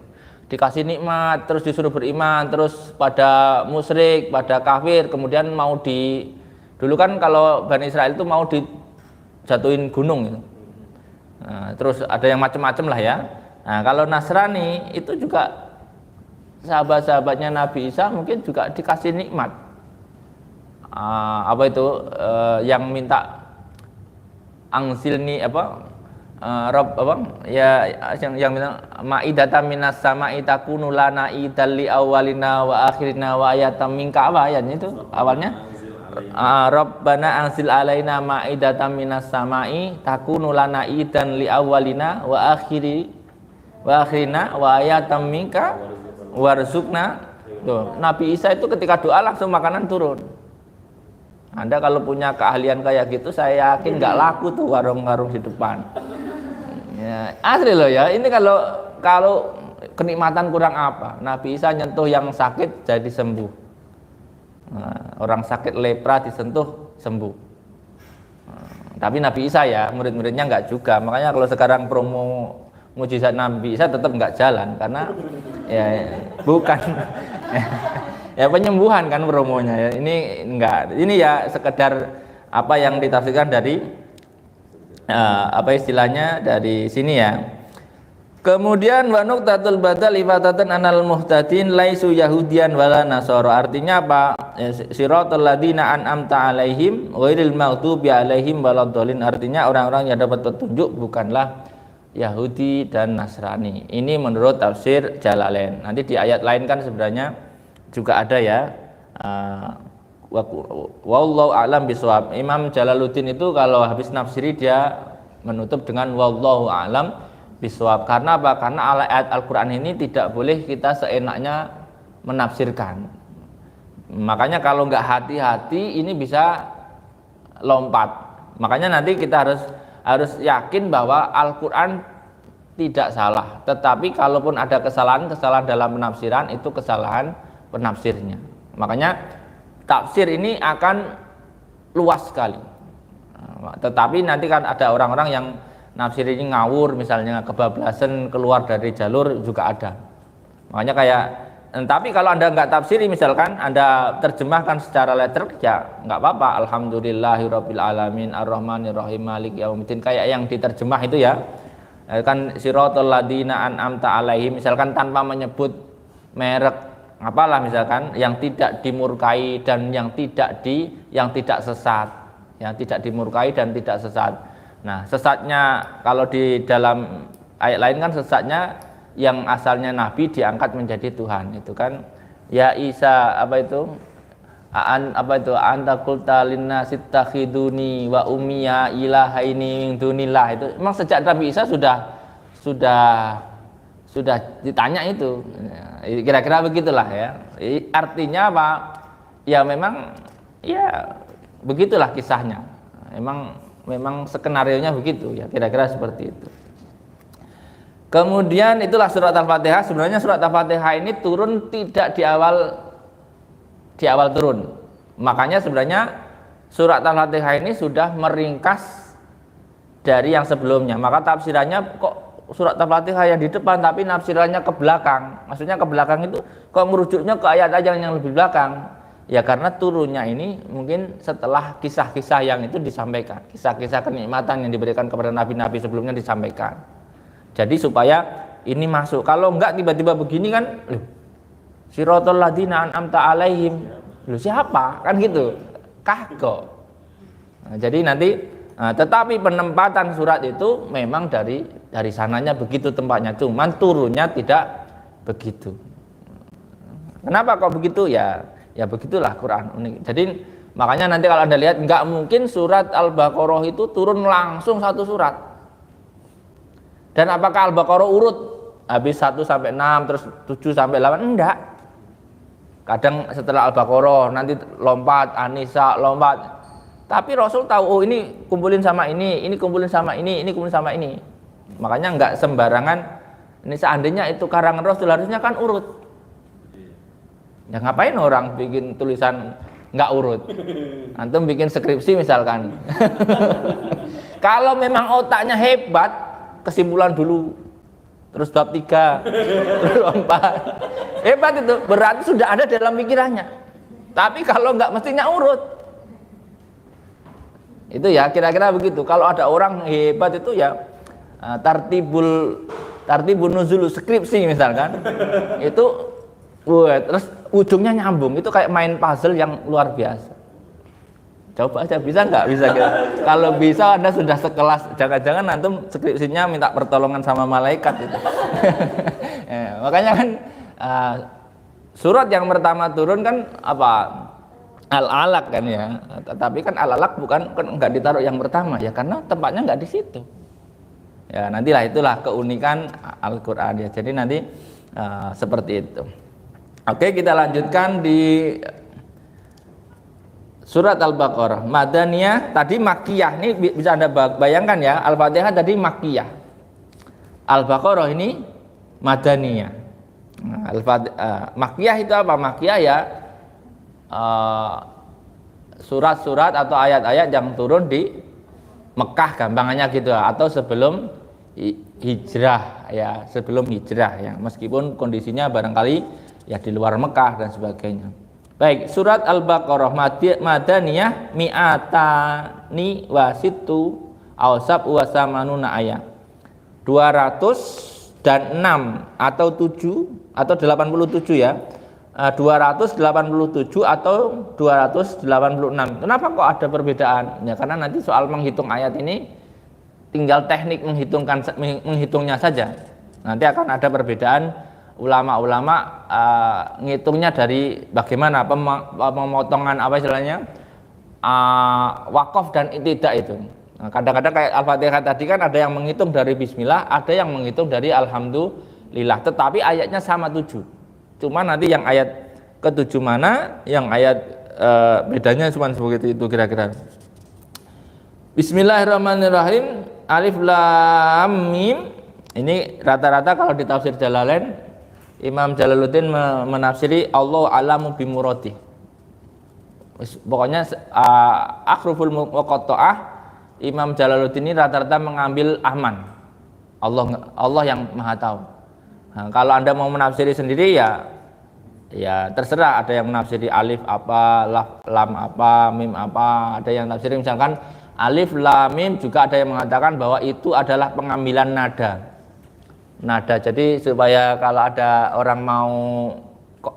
dikasih nikmat terus disuruh beriman, terus pada musyrik, pada kafir, kemudian mau dulu kan kalau Bani Israel itu mau dijatuhin gunung gitu. Nah, terus ada yang macam-macam lah ya. Nah, kalau Nasrani itu juga sahabat-sahabatnya Nabi Isa mungkin juga dikasih nikmat. Yang minta angsilni Rob yang bilang ma'idatan minas sama'i takunu lana idal li awwalina wa akhirina wa ayatam minka, apa ayatnya itu awalnya? Rabbana anzil alaina ma'idatan minas sama'i takunu lana idan li awwalina wa akhirina wa ayatam minka warzuqna. Tuh, Nabi Isa itu ketika doa langsung makanan turun. Anda kalau punya keahlian kayak gitu, saya yakin nggak laku tuh warung-warung di depan. Ya, asli loh ya. Ini kalau kenikmatan kurang apa? Nabi Isa nyentuh yang sakit jadi sembuh. Nah, orang sakit lepra disentuh sembuh. Tapi Nabi Isa ya, murid-muridnya nggak juga. Makanya kalau sekarang promo mujizat Nabi Isa tetap nggak jalan karena ya bukan ya penyembuhan kan promonya ya. Ini enggak. Ini ya sekedar apa yang ditafsirkan dari istilahnya dari sini ya. Kemudian wa nuqtatul badal ifatatan anal muhtadin laisu yahudian wala nasara. Artinya apa? Siratal ladzina an'amta alaihim ghairil maghdubi alaihim waladdallin. Artinya orang-orang yang dapat petunjuk bukanlah Yahudi dan Nasrani. Ini menurut tafsir Jalalain. Nanti di ayat lain kan sebenarnya juga ada ya. Wallahu a'lam bishawab. Imam Jalaluddin itu kalau habis nafsiri dia menutup dengan wallahu a'lam biswab. Karena apa? Karena ayat Al-Qur'an ini tidak boleh kita seenaknya menafsirkan. Makanya kalau nggak hati-hati ini bisa lompat. Makanya nanti kita harus yakin bahwa Al-Qur'an tidak salah. Tetapi kalaupun ada kesalahan dalam penafsiran, itu kesalahan penafsirnya. Makanya tafsir ini akan luas sekali. Tetapi nanti kan ada orang-orang yang nafsir ini ngawur, misalnya kebablasan, keluar dari jalur juga ada. Makanya tapi kalau Anda nggak tafsiri, misalkan Anda terjemahkan secara letter, ya nggak apa-apa. Alhamdulillahirabbil alamin arrahmanir rahim maliki yaumiddin, kayak yang diterjemah itu ya. Kan siratal ladzina an'amta alaihim, misalkan tanpa menyebut merek apalah, misalkan yang tidak dimurkai dan yang tidak sesat, yang tidak dimurkai dan tidak sesat. Nah, sesatnya kalau di dalam ayat lain kan sesatnya yang asalnya nabi diangkat menjadi Tuhan, itu kan ya Isa anta qulta linnasi takhiduni wa ummiya ilahaini min dunillah. Itu memang sejak Nabi Isa sudah ditanya itu, kira-kira begitulah ya. Artinya apa? Ya memang ya begitulah kisahnya. Memang skenarionya begitu ya, kira-kira seperti itu. Kemudian itulah surat Al-Fatihah. Sebenarnya surat Al-Fatihah ini turun tidak di awal turun. Makanya sebenarnya surat Al-Fatihah ini sudah meringkas dari yang sebelumnya. Maka tafsirannya kok surat Al-Fatihah yang di depan tapi nafsirannya ke belakang. Maksudnya ke belakang itu kok merujuknya ke ayat-ayat yang lebih belakang. Ya karena turunnya ini mungkin setelah kisah-kisah yang itu disampaikan. Kisah-kisah kenikmatan yang diberikan kepada nabi-nabi sebelumnya disampaikan. Jadi supaya ini masuk. Kalau enggak tiba-tiba begini kan, siratal ladzina an'amta alaihim. Siapa? Kan gitu. Kagok. Nah, jadi nanti tetapi penempatan surat itu memang dari sananya begitu tempatnya, cuman turunnya tidak begitu. Kenapa kok begitu? Ya begitulah Quran unik. Jadi makanya nanti kalau Anda lihat, enggak mungkin surat Al-Baqarah itu turun langsung satu surat. Dan apakah Al-Baqarah urut habis 1 sampai 6 terus 7 sampai 8? Enggak. Kadang setelah Al-Baqarah nanti lompat An-Nisa, lompat. Tapi Rasul tahu, oh ini kumpulin sama ini kumpulin sama ini kumpulin sama ini. Makanya enggak sembarangan. Ini seandainya itu karangan Rasul harusnya kan urut. Ya ngapain orang bikin tulisan enggak urut? Antum bikin skripsi misalkan. Kalau memang otaknya hebat, kesimpulan dulu, terus bab 3, terus 4. Hebat itu, berarti sudah ada dalam pikirannya. Tapi kalau enggak mestinya urut. Itu ya kira-kira begitu. Kalau ada orang hebat itu ya tartibul nuzul skripsi misalkan. Itu terus ujungnya nyambung. Itu kayak main puzzle yang luar biasa. Coba aja, bisa nggak? Bisa gitu. Kalau bisa Anda sudah sekelas, jangan-jangan antum skripsinya minta pertolongan sama malaikat itu. Ya, makanya kan surat yang pertama turun kan apa? Al-Alaq kan ya. Tapi kan Al-Alaq bukan nggak ditaruh yang pertama ya, karena tempatnya nggak di situ. Ya nantilah itulah keunikan Al-Qur'an ya. Jadi nanti seperti itu. Oke, kita lanjutkan di surat Al-Baqarah. Madaniyah tadi Makkiyah. Ini bisa Anda bayangkan ya, Al-Fatihah tadi Makkiyah. Al-Baqarah ini Madaniyah. Makkiyah itu apa? Makkiyah ya surat-surat atau ayat-ayat yang turun di Mekah, gampangannya gitu, atau sebelum hijrah ya, sebelum hijrah ya. Meskipun kondisinya barangkali ya di luar Mekah dan sebagainya. Baik, surat Al-Baqarah Madaniyah mi'atani wasitu awsab wasamanuna ayat 206 atau 7 atau 87 ya, 287 atau 286. Kenapa kok ada perbedaan? Ya karena nanti soal menghitung ayat ini tinggal teknik menghitungnya saja. Nanti akan ada perbedaan. Ulama-ulama ngitungnya dari bagaimana pemotongan apa istilahnya wakaf dan tidak itu. Nah, kadang-kadang kayak Al-Fatihah tadi kan ada yang menghitung dari bismillah, ada yang menghitung dari alhamdulillah, tetapi ayatnya sama 7. Cuma nanti yang ayat ke-7 mana, yang ayat bedanya cuma seperti itu kira-kira. Bismillahirrahmanirrahim. Alif lam mim. Ini rata-rata kalau di tafsir Jalalain, Imam Jalaluddin menafsiri Allah alamu bimuradi. Pokoknya akhruful muqatta'ah Imam Jalaluddin ini rata-rata mengambil ahman. Allah yang Maha tahu. Nah, kalau Anda mau menafsiri sendiri ya terserah, ada yang menafsiri alif apa, lam apa, mim apa, ada yang menafsiri misalkan alif lam mim, juga ada yang mengatakan bahwa itu adalah pengambilan nada. Jadi supaya kalau ada orang mau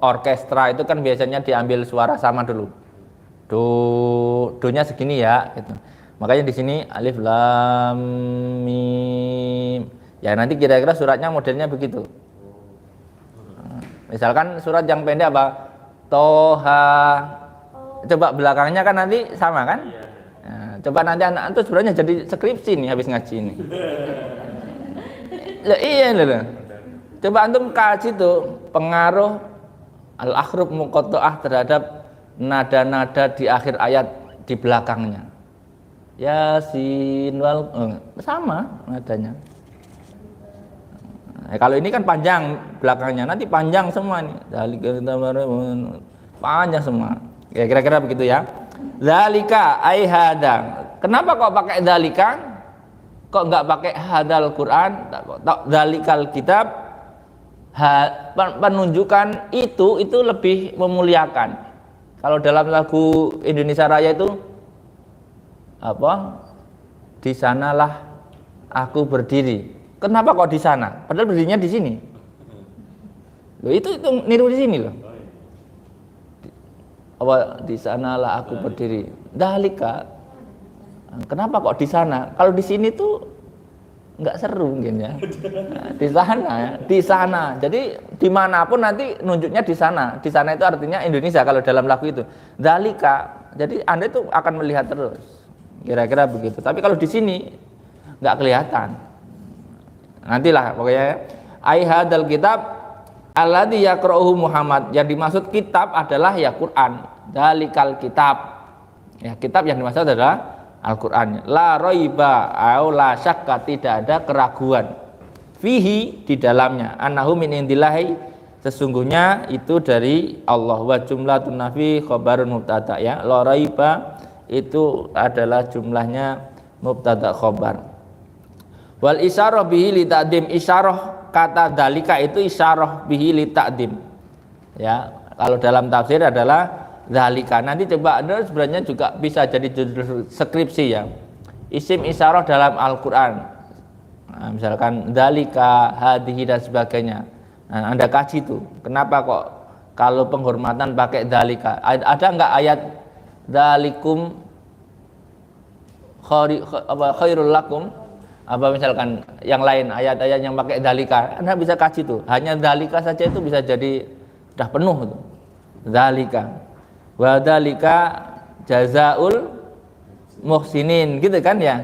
orkestra itu kan biasanya diambil suara sama dulu. Do-nya segini ya gitu. Makanya di sini alif lam mim. Ya nanti kira-kira suratnya modelnya begitu. Misalkan surat yang pendek apa? Toha. Coba belakangnya kan nanti sama kan? Nah, coba nanti anak itu sebenarnya jadi skripsi nih habis ngaji ini. Lah iya loh. Coba antum kaji tuh pengaruh al-akhruf muqatta'ah terhadap nada-nada di akhir ayat di belakangnya. Yasin wal sama nadanya. Nah, kalau ini kan panjang belakangnya, nanti panjang semua nih. Panjang semua. Ya kira-kira begitu ya. Zalika ai hada. Kenapa kok pakai zalika? Kok enggak pakai hadal Quran? Zalikal kitab. Penunjukan itu lebih memuliakan. Kalau dalam lagu Indonesia Raya itu apa? Di sanalah aku berdiri. Kenapa kok di sana? Padahal berdirinya di sini. Loh, itu niru di sini loh. Apa di sanalah aku berdiri. Dalika. Kenapa kok di sana? Kalau di sini tuh nggak seru mungkin ya. Nah, di sana. Jadi dimanapun nanti nunjuknya di sana. Di sana itu artinya Indonesia kalau dalam lagu itu. Dalika. Jadi Anda itu akan melihat terus. Kira-kira begitu. Tapi kalau di sini nggak kelihatan. Nantilah pokoknya. Ai hadzal kitab alladzi yaqra'uhu Muhammad. Yang dimaksud kitab adalah ya Quran. Dalikal kitab. Ya, kitab yang dimaksud adalah Al-Qur'an. La raiba au la syakka, tidak ada keraguan. Fihi, di dalamnya. Annahu min indillahi, sesungguhnya itu dari Allah. Wa jumlatun nafi khabarun mubtada ya. La raiba itu adalah jumlahnya mubtada khabar. Wal isyarah bihi li ta'dim. Isyarah kata dalika itu isyarah bihi li ta'dim. Ya, kalau dalam tafsir adalah dalika. Nanti coba Anda sebenarnya juga bisa jadi judul skripsi ya. Isim isyarah dalam Al-Qur'an. Nah, misalkan dalika, hadhihi dan sebagainya. Nah, Anda kaji tuh. Kenapa kok kalau penghormatan pakai dalika? Ada enggak ayat dalikum khairul lakum, apa misalkan yang lain ayat-ayat yang pakai dalika, Anda bisa kaji tuh. Hanya dalika saja itu bisa jadi sudah penuh tuh. Dalika wa dalika jazaul muhsinin gitu kan ya.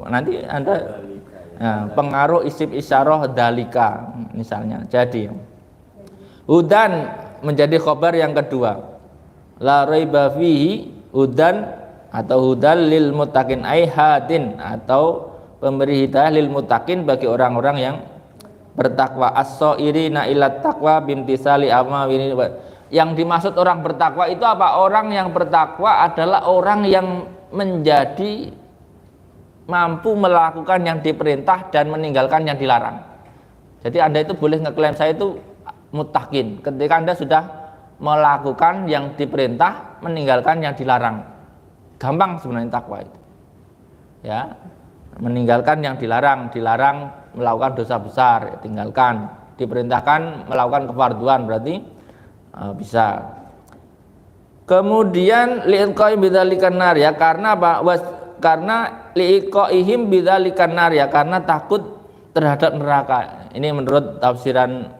Nanti Anda pengaruh isim isyarah dalika misalnya. Jadi hudan menjadi khabar yang kedua. La raiba fihi hudan atau hudal lil muttaqin ai hadin, atau pemberi hidayah lil muttaqin bagi orang-orang yang bertakwa. As-sairina ila taqwa bimtisali amawini. Yang dimaksud orang bertakwa itu apa? Orang yang bertakwa adalah orang yang menjadi mampu melakukan yang diperintah dan meninggalkan yang dilarang. Jadi Anda itu boleh ngeklaim saya itu muttaqin ketika Anda sudah melakukan yang diperintah, meninggalkan yang dilarang. Gampang sebenarnya takwa itu. Ya, meninggalkan yang dilarang melakukan dosa besar, ya, tinggalkan. Diperintahkan melakukan kefarduan, berarti bisa. Kemudian liqa'i bidzalikan nar ya, karena apa? Karena liqa'ihim bidzalikan nar ya, karena takut terhadap neraka. Ini menurut tafsiran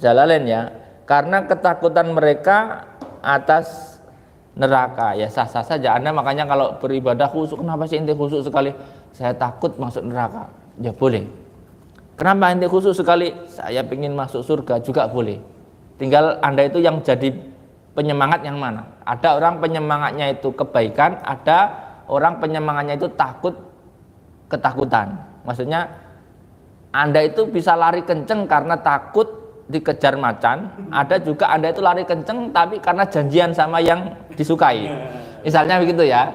Jalalain ya, karena ketakutan mereka atas neraka, ya sah-sah saja. Anda makanya kalau beribadah khusyuk, kenapa sih ente khusyuk sekali? Saya takut masuk neraka. Ya boleh. Kenapa ente khusyuk sekali? Saya ingin masuk surga, juga boleh. Tinggal Anda itu yang jadi penyemangat yang mana? Ada orang penyemangatnya itu kebaikan, ada orang penyemangatnya itu ketakutan. Maksudnya Anda itu bisa lari kenceng karena takut dikejar macan, ada juga Anda itu lari kenceng tapi karena janjian sama yang disukai. Misalnya begitu ya.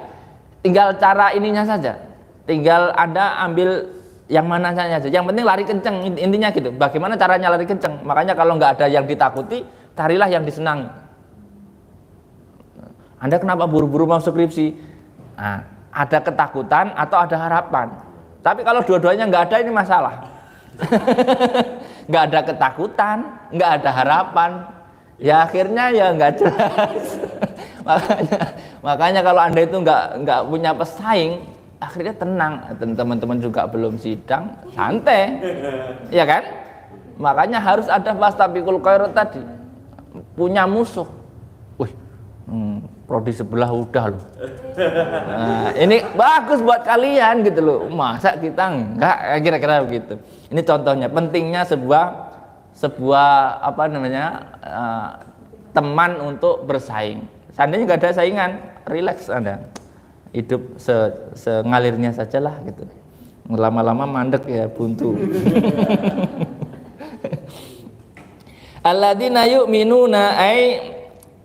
Tinggal cara ininya saja. Tinggal Anda ambil yang mana saja. Yang penting lari kenceng, intinya gitu. Bagaimana caranya lari kenceng? Makanya kalau nggak ada yang ditakuti, carilah yang disenangi. Anda kenapa buru-buru mau skripsi? Nah, ada ketakutan atau ada harapan. Tapi kalau dua-duanya nggak ada, ini masalah. Nggak ada ketakutan, nggak ada harapan, ya akhirnya ya nggak jelas. makanya kalau Anda itu nggak punya pesaing, akhirnya tenang. Teman-teman juga belum sidang, santai, ya kan? Makanya harus ada fastabiqul khairat tadi, punya musuh. Wih, prodi sebelah udah loh. Nah, ini bagus buat kalian gitu loh. Masa kita enggak, kira-kira begitu. Ini contohnya pentingnya sebuah apa namanya teman untuk bersaing. Seandainya nggak ada saingan, rileks Anda. Hidup sengalirnya sajalah gitu. Lama-lama mandek ya, buntu. Alladzina yu'minuna ay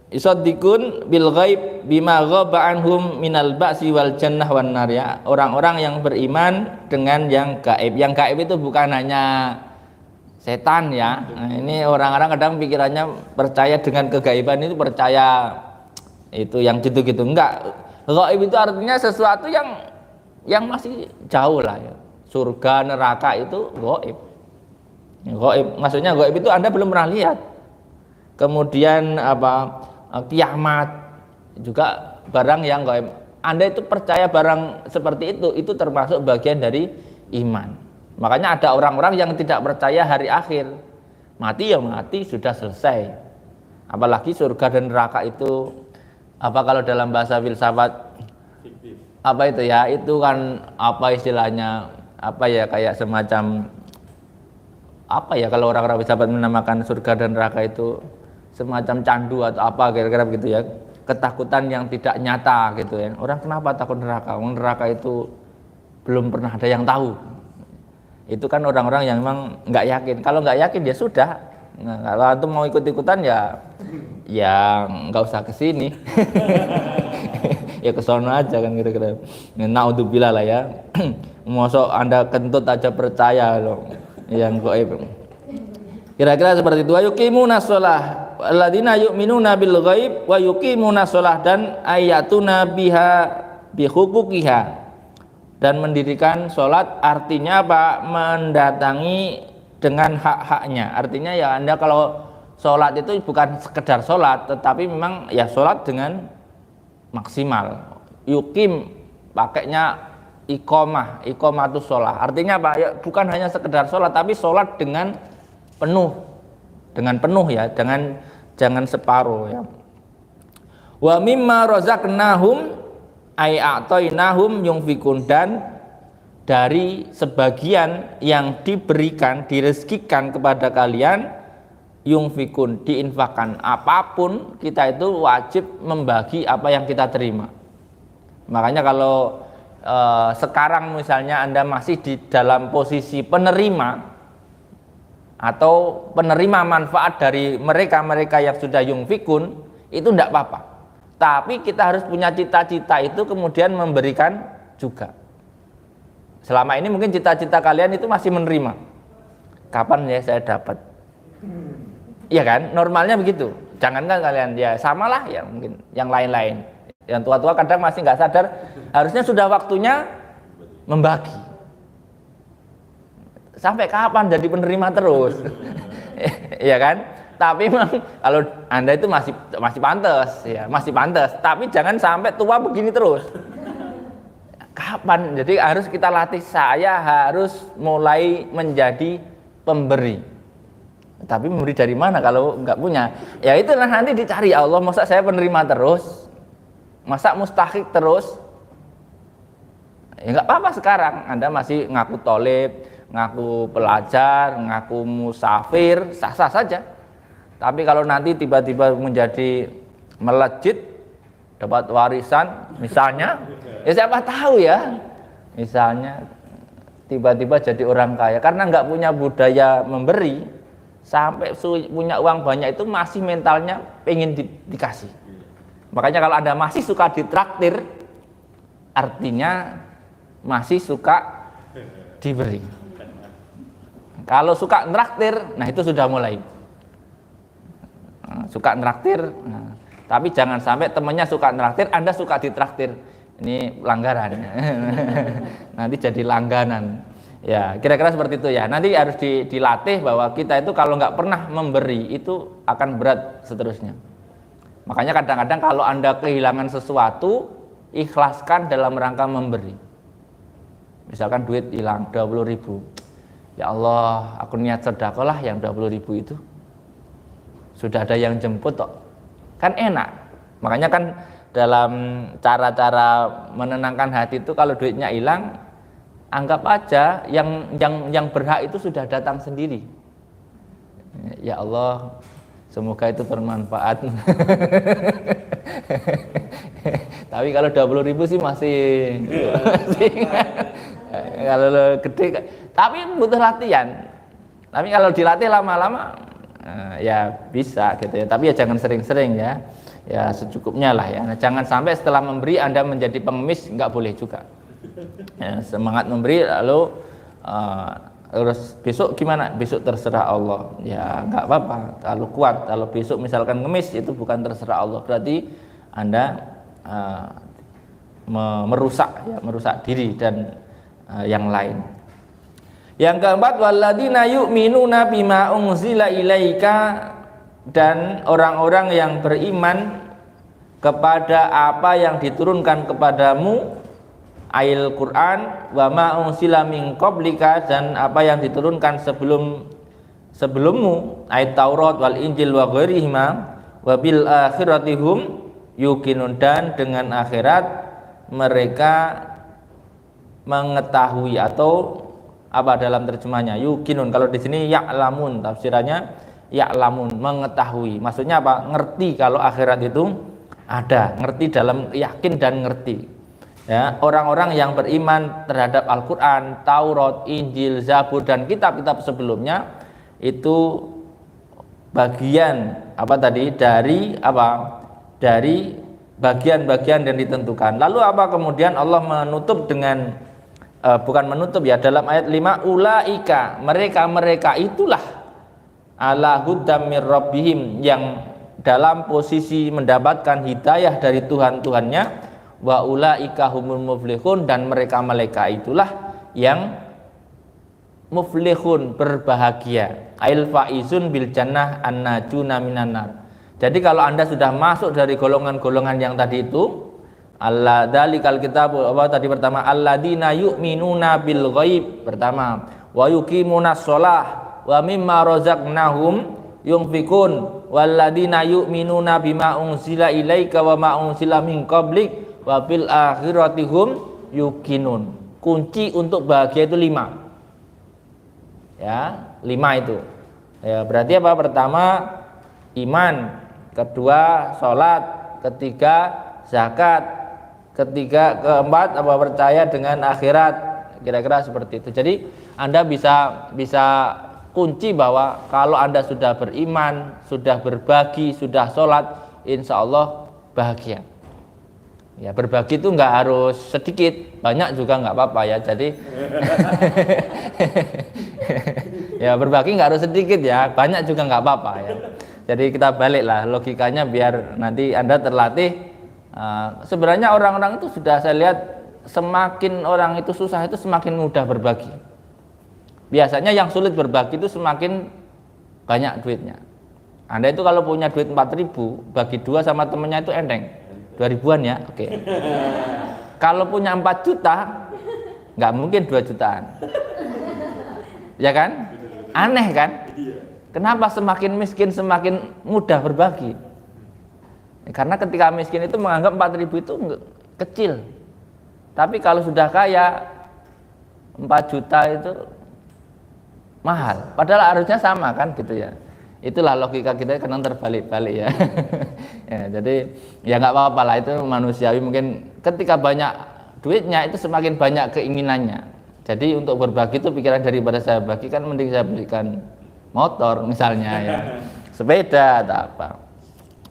yusaddiqun bil ghaib bima ghaba anhum minal ba'si wal jannah wan nar, ya. Orang-orang yang beriman dengan yang gaib. Yang gaib itu bukan hanya setan ya. Nah, ini orang-orang kadang pikirannya percaya dengan kegaiban itu percaya itu yang gitu-gitu. Enggak. Gaib itu artinya sesuatu yang masih jauh lah ya. Surga, neraka itu gaib. Gaib maksudnya gaib itu Anda belum pernah lihat. Kemudian kiamat juga barang yang gaib. Anda itu percaya barang seperti itu termasuk bagian dari iman. Makanya ada orang-orang yang tidak percaya hari akhir. Mati ya mati, sudah selesai. Apalagi surga dan neraka itu kalau dalam bahasa filsafat itu ya, itu kan istilahnya kayak semacam kalau orang-orang filsafat menamakan surga dan neraka itu semacam candu atau kira-kira begitu ya, ketakutan yang tidak nyata gitu ya. Orang kenapa takut neraka? Neraka itu belum pernah ada yang tahu. Itu kan orang-orang yang memang nggak yakin. Kalau nggak yakin ya sudah. Nah, kalau antum mau ikut-ikutan ya nggak usah kesini. Ya kesono aja kan kira-kira. Naudzubillah lah ya. Mosok Anda kentut aja percaya loh yang gaib. Kira-kira seperti itu. Wa yuqimuna shalah alladzina yu'minuna bil ghaib wa yuqimuna shalah, dan ayatuna biha bi huquqiha, dan mendirikan sholat artinya mendatangi dengan hak-haknya. Artinya ya Anda kalau sholat itu bukan sekedar sholat, tetapi memang ya sholat dengan maksimal. Yuqim pakainya iqamatu sholat. Artinya ya bukan hanya sekedar sholat, tapi sholat dengan penuh ya, jangan separuh ya. Wa mimma razaqnahum ay a'tainahum yunfikun, dan dari sebagian yang diberikan, direzekikan kepada kalian, yunfikun, diinfakkan. Apapun kita itu wajib membagi apa yang kita terima. Makanya kalau sekarang misalnya Anda masih di dalam posisi penerima atau penerima manfaat dari mereka yang sudah yunfikun, itu tidak apa-apa. Tapi kita harus punya cita-cita itu kemudian memberikan juga. Selama ini mungkin cita-cita kalian itu masih menerima. Kapan ya saya dapat? Iya kan? Normalnya begitu. Jangankan kalian, ya samalah ya mungkin yang lain-lain. Yang tua-tua kadang masih nggak sadar, harusnya sudah waktunya membagi. Sampai kapan jadi penerima terus? Iya kan? Tapi memang kalau Anda itu masih pantas ya, masih pantas. Tapi jangan sampai tua begini terus. Kapan? Jadi harus kita latih, saya harus mulai menjadi pemberi. Tapi memberi dari mana kalau nggak punya? Ya itulah nanti dicari Allah, masa saya penerima terus? Masa mustahik terus? Ya nggak apa-apa sekarang. Anda masih ngaku tolib, ngaku pelajar, ngaku musafir, sah-sah saja. Tapi kalau nanti tiba-tiba menjadi melejit, dapat warisan, misalnya, ya siapa tahu ya. Misalnya tiba-tiba jadi orang kaya karena nggak punya budaya memberi, sampai punya uang banyak itu masih mentalnya pengen dikasih. Makanya kalau Anda masih suka ditraktir, artinya masih suka diberi. Kalau suka nraktir, nah itu sudah mulai suka nraktir. Tapi jangan sampai temannya suka nraktir, Anda suka ditraktir. Ini pelanggaran. Nanti jadi langganan. Ya, kira-kira seperti itu ya. Nanti harus dilatih bahwa kita itu kalau nggak pernah memberi itu akan berat seterusnya. Makanya kadang-kadang kalau Anda kehilangan sesuatu, ikhlaskan dalam rangka memberi. Misalkan duit hilang 20.000. Ya Allah, aku niat sedekah lah yang 20.000 itu. Sudah ada yang jemput kok. Kan enak. Makanya kan dalam cara-cara menenangkan hati itu kalau duitnya hilang, anggap aja yang berhak itu sudah datang sendiri. Ya Allah, semoga itu bermanfaat. Tapi kalau 20.000 sih masih kalau gede, tapi butuh latihan. Tapi kalau dilatih lama-lama ya bisa gitu ya. Tapi ya jangan sering-sering ya. Ya secukupnya lah ya. Nah, jangan sampai setelah memberi Anda menjadi pengemis, nggak boleh juga. Ya, semangat memberi lalu terus besok gimana? Besok terserah Allah. Ya nggak apa-apa. Kalau kuat, kalau besok misalkan ngemis itu bukan terserah Allah. Berarti Anda merusak diri dan yang lain. Yang keempat, walladzina yu'minuna bima unzila ilaika, dan orang-orang yang beriman kepada apa yang diturunkan kepadamu, ail Quran, wa ma unzila min qablika, dan apa yang diturunkan sebelummu, ayat Taurat wal Injil wa ghairihima, wa bil akhirati hum yuqinun, dan dengan akhirat mereka mengetahui, atau apa dalam terjemahnya yuqinun. Kalau di sini ya'lamun, tafsirannya ya'lamun, mengetahui. Maksudnya apa? Ngerti kalau akhirat itu ada, ngerti dalam yakin dan ngerti. Ya, orang-orang yang beriman terhadap Al-Qur'an, Taurat, Injil, Zabur dan kitab-kitab sebelumnya itu bagian apa tadi? Dari bagian-bagian yang ditentukan. Lalu apa kemudian Allah menutup dengan bukan menutup ya, dalam ayat 5, ulaika, mereka itulah ala hudam mir rabbihim, yang dalam posisi mendapatkan hidayah dari Tuhan-Tuhannya, wa ulaika humul muflihun, dan mereka itulah yang muflihun, berbahagia, ail faizun bil jannah annajuna minan nar. Jadi kalau Anda sudah masuk dari golongan-golongan yang tadi itu, Allah dalikal kitab, apa tadi pertama, alladzina yu'minuna bil ghaib pertama, wa yuqimunas shalah wa mimma razaqnahum yunfikun, walladzina yu'minuna bima unzila ilaika wa ma unzila min qablik wa bil akhirati hum yuqinun. Kunci untuk bahagia itu 5. Ya, 5 itu. Ya, berarti apa? Pertama iman, kedua salat, ketiga zakat, keempat apa? Percaya dengan akhirat. Kira-kira seperti itu. Jadi Anda bisa kunci bahwa kalau Anda sudah beriman, sudah berbagi, sudah sholat, insya Allah bahagia. Ya, berbagi itu nggak harus sedikit, banyak juga nggak apa-apa ya. Jadi ya berbagi nggak harus sedikit ya, banyak juga nggak apa-apa ya. Jadi kita baliklah logikanya biar nanti Anda terlatih. Sebenarnya orang-orang itu sudah saya lihat, semakin orang itu susah itu semakin mudah berbagi. Biasanya yang sulit berbagi itu semakin banyak duitnya. Anda itu kalau punya duit 4.000, bagi 2 sama temennya itu enteng, 2.000-an ya, oke. Kalau punya 4 juta, nggak mungkin 2 jutaan, ya kan? Aneh kan? Kenapa semakin miskin semakin mudah berbagi? Karena ketika miskin itu menganggap 4.000 itu kecil. Tapi kalau sudah kaya 4 juta itu mahal. Padahal harusnya sama kan gitu ya. Itulah logika kita kadang terbalik-balik ya. Ya, jadi ya nggak apa-apa lah, itu manusiawi. Mungkin ketika banyak duitnya itu semakin banyak keinginannya. Jadi untuk berbagi itu pikiran daripada saya bagi kan mending saya belikan motor misalnya ya, sepeda atau apa.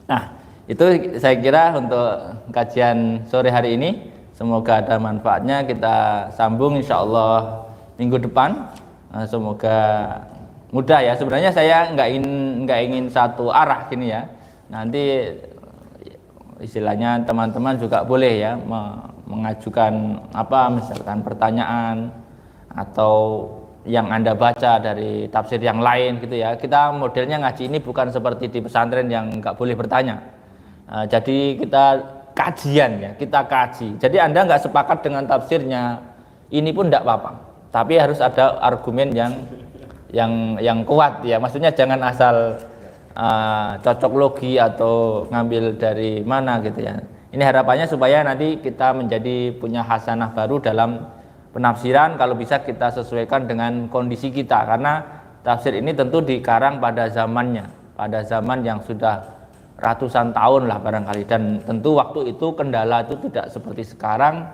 Nah, itu saya kira untuk kajian sore hari ini. Semoga ada manfaatnya. Kita sambung insya Allah minggu depan. Semoga mudah ya. Sebenarnya saya nggak ingin satu arah gini ya. Nanti istilahnya teman-teman juga boleh ya mengajukan apa misalkan pertanyaan atau yang Anda baca dari tafsir yang lain gitu ya. Kita modelnya ngaji ini bukan seperti di pesantren yang nggak boleh bertanya. Jadi kita kajian ya, kita kaji. Jadi Anda nggak sepakat dengan tafsirnya, ini pun tidak apa-apa. Tapi harus ada argumen yang kuat ya. Maksudnya jangan asal cocok logi atau ngambil dari mana gitu ya. Ini harapannya supaya nanti kita menjadi punya hasanah baru dalam penafsiran, kalau bisa kita sesuaikan dengan kondisi kita, karena tafsir ini tentu dikarang pada zamannya, pada zaman yang sudah ratusan tahun lah barangkali, dan tentu waktu itu kendala itu tidak seperti sekarang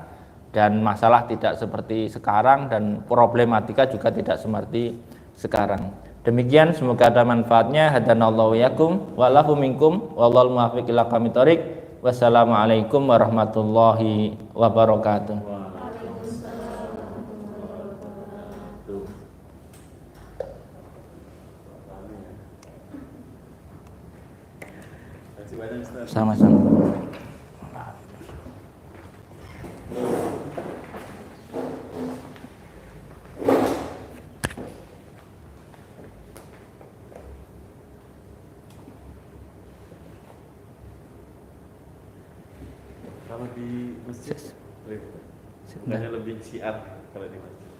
dan masalah tidak seperti sekarang dan problematika juga tidak seperti sekarang. Demikian, semoga ada manfaatnya. Hadanallahu yakum wallahu minkum wallahul muwaffiq ila aqwamit thoriq. Wassalamualaikum warahmatullahi wabarakatuh. Sama-sama. Kalau di masjid, bukannya lebih syiar kalau di masjid.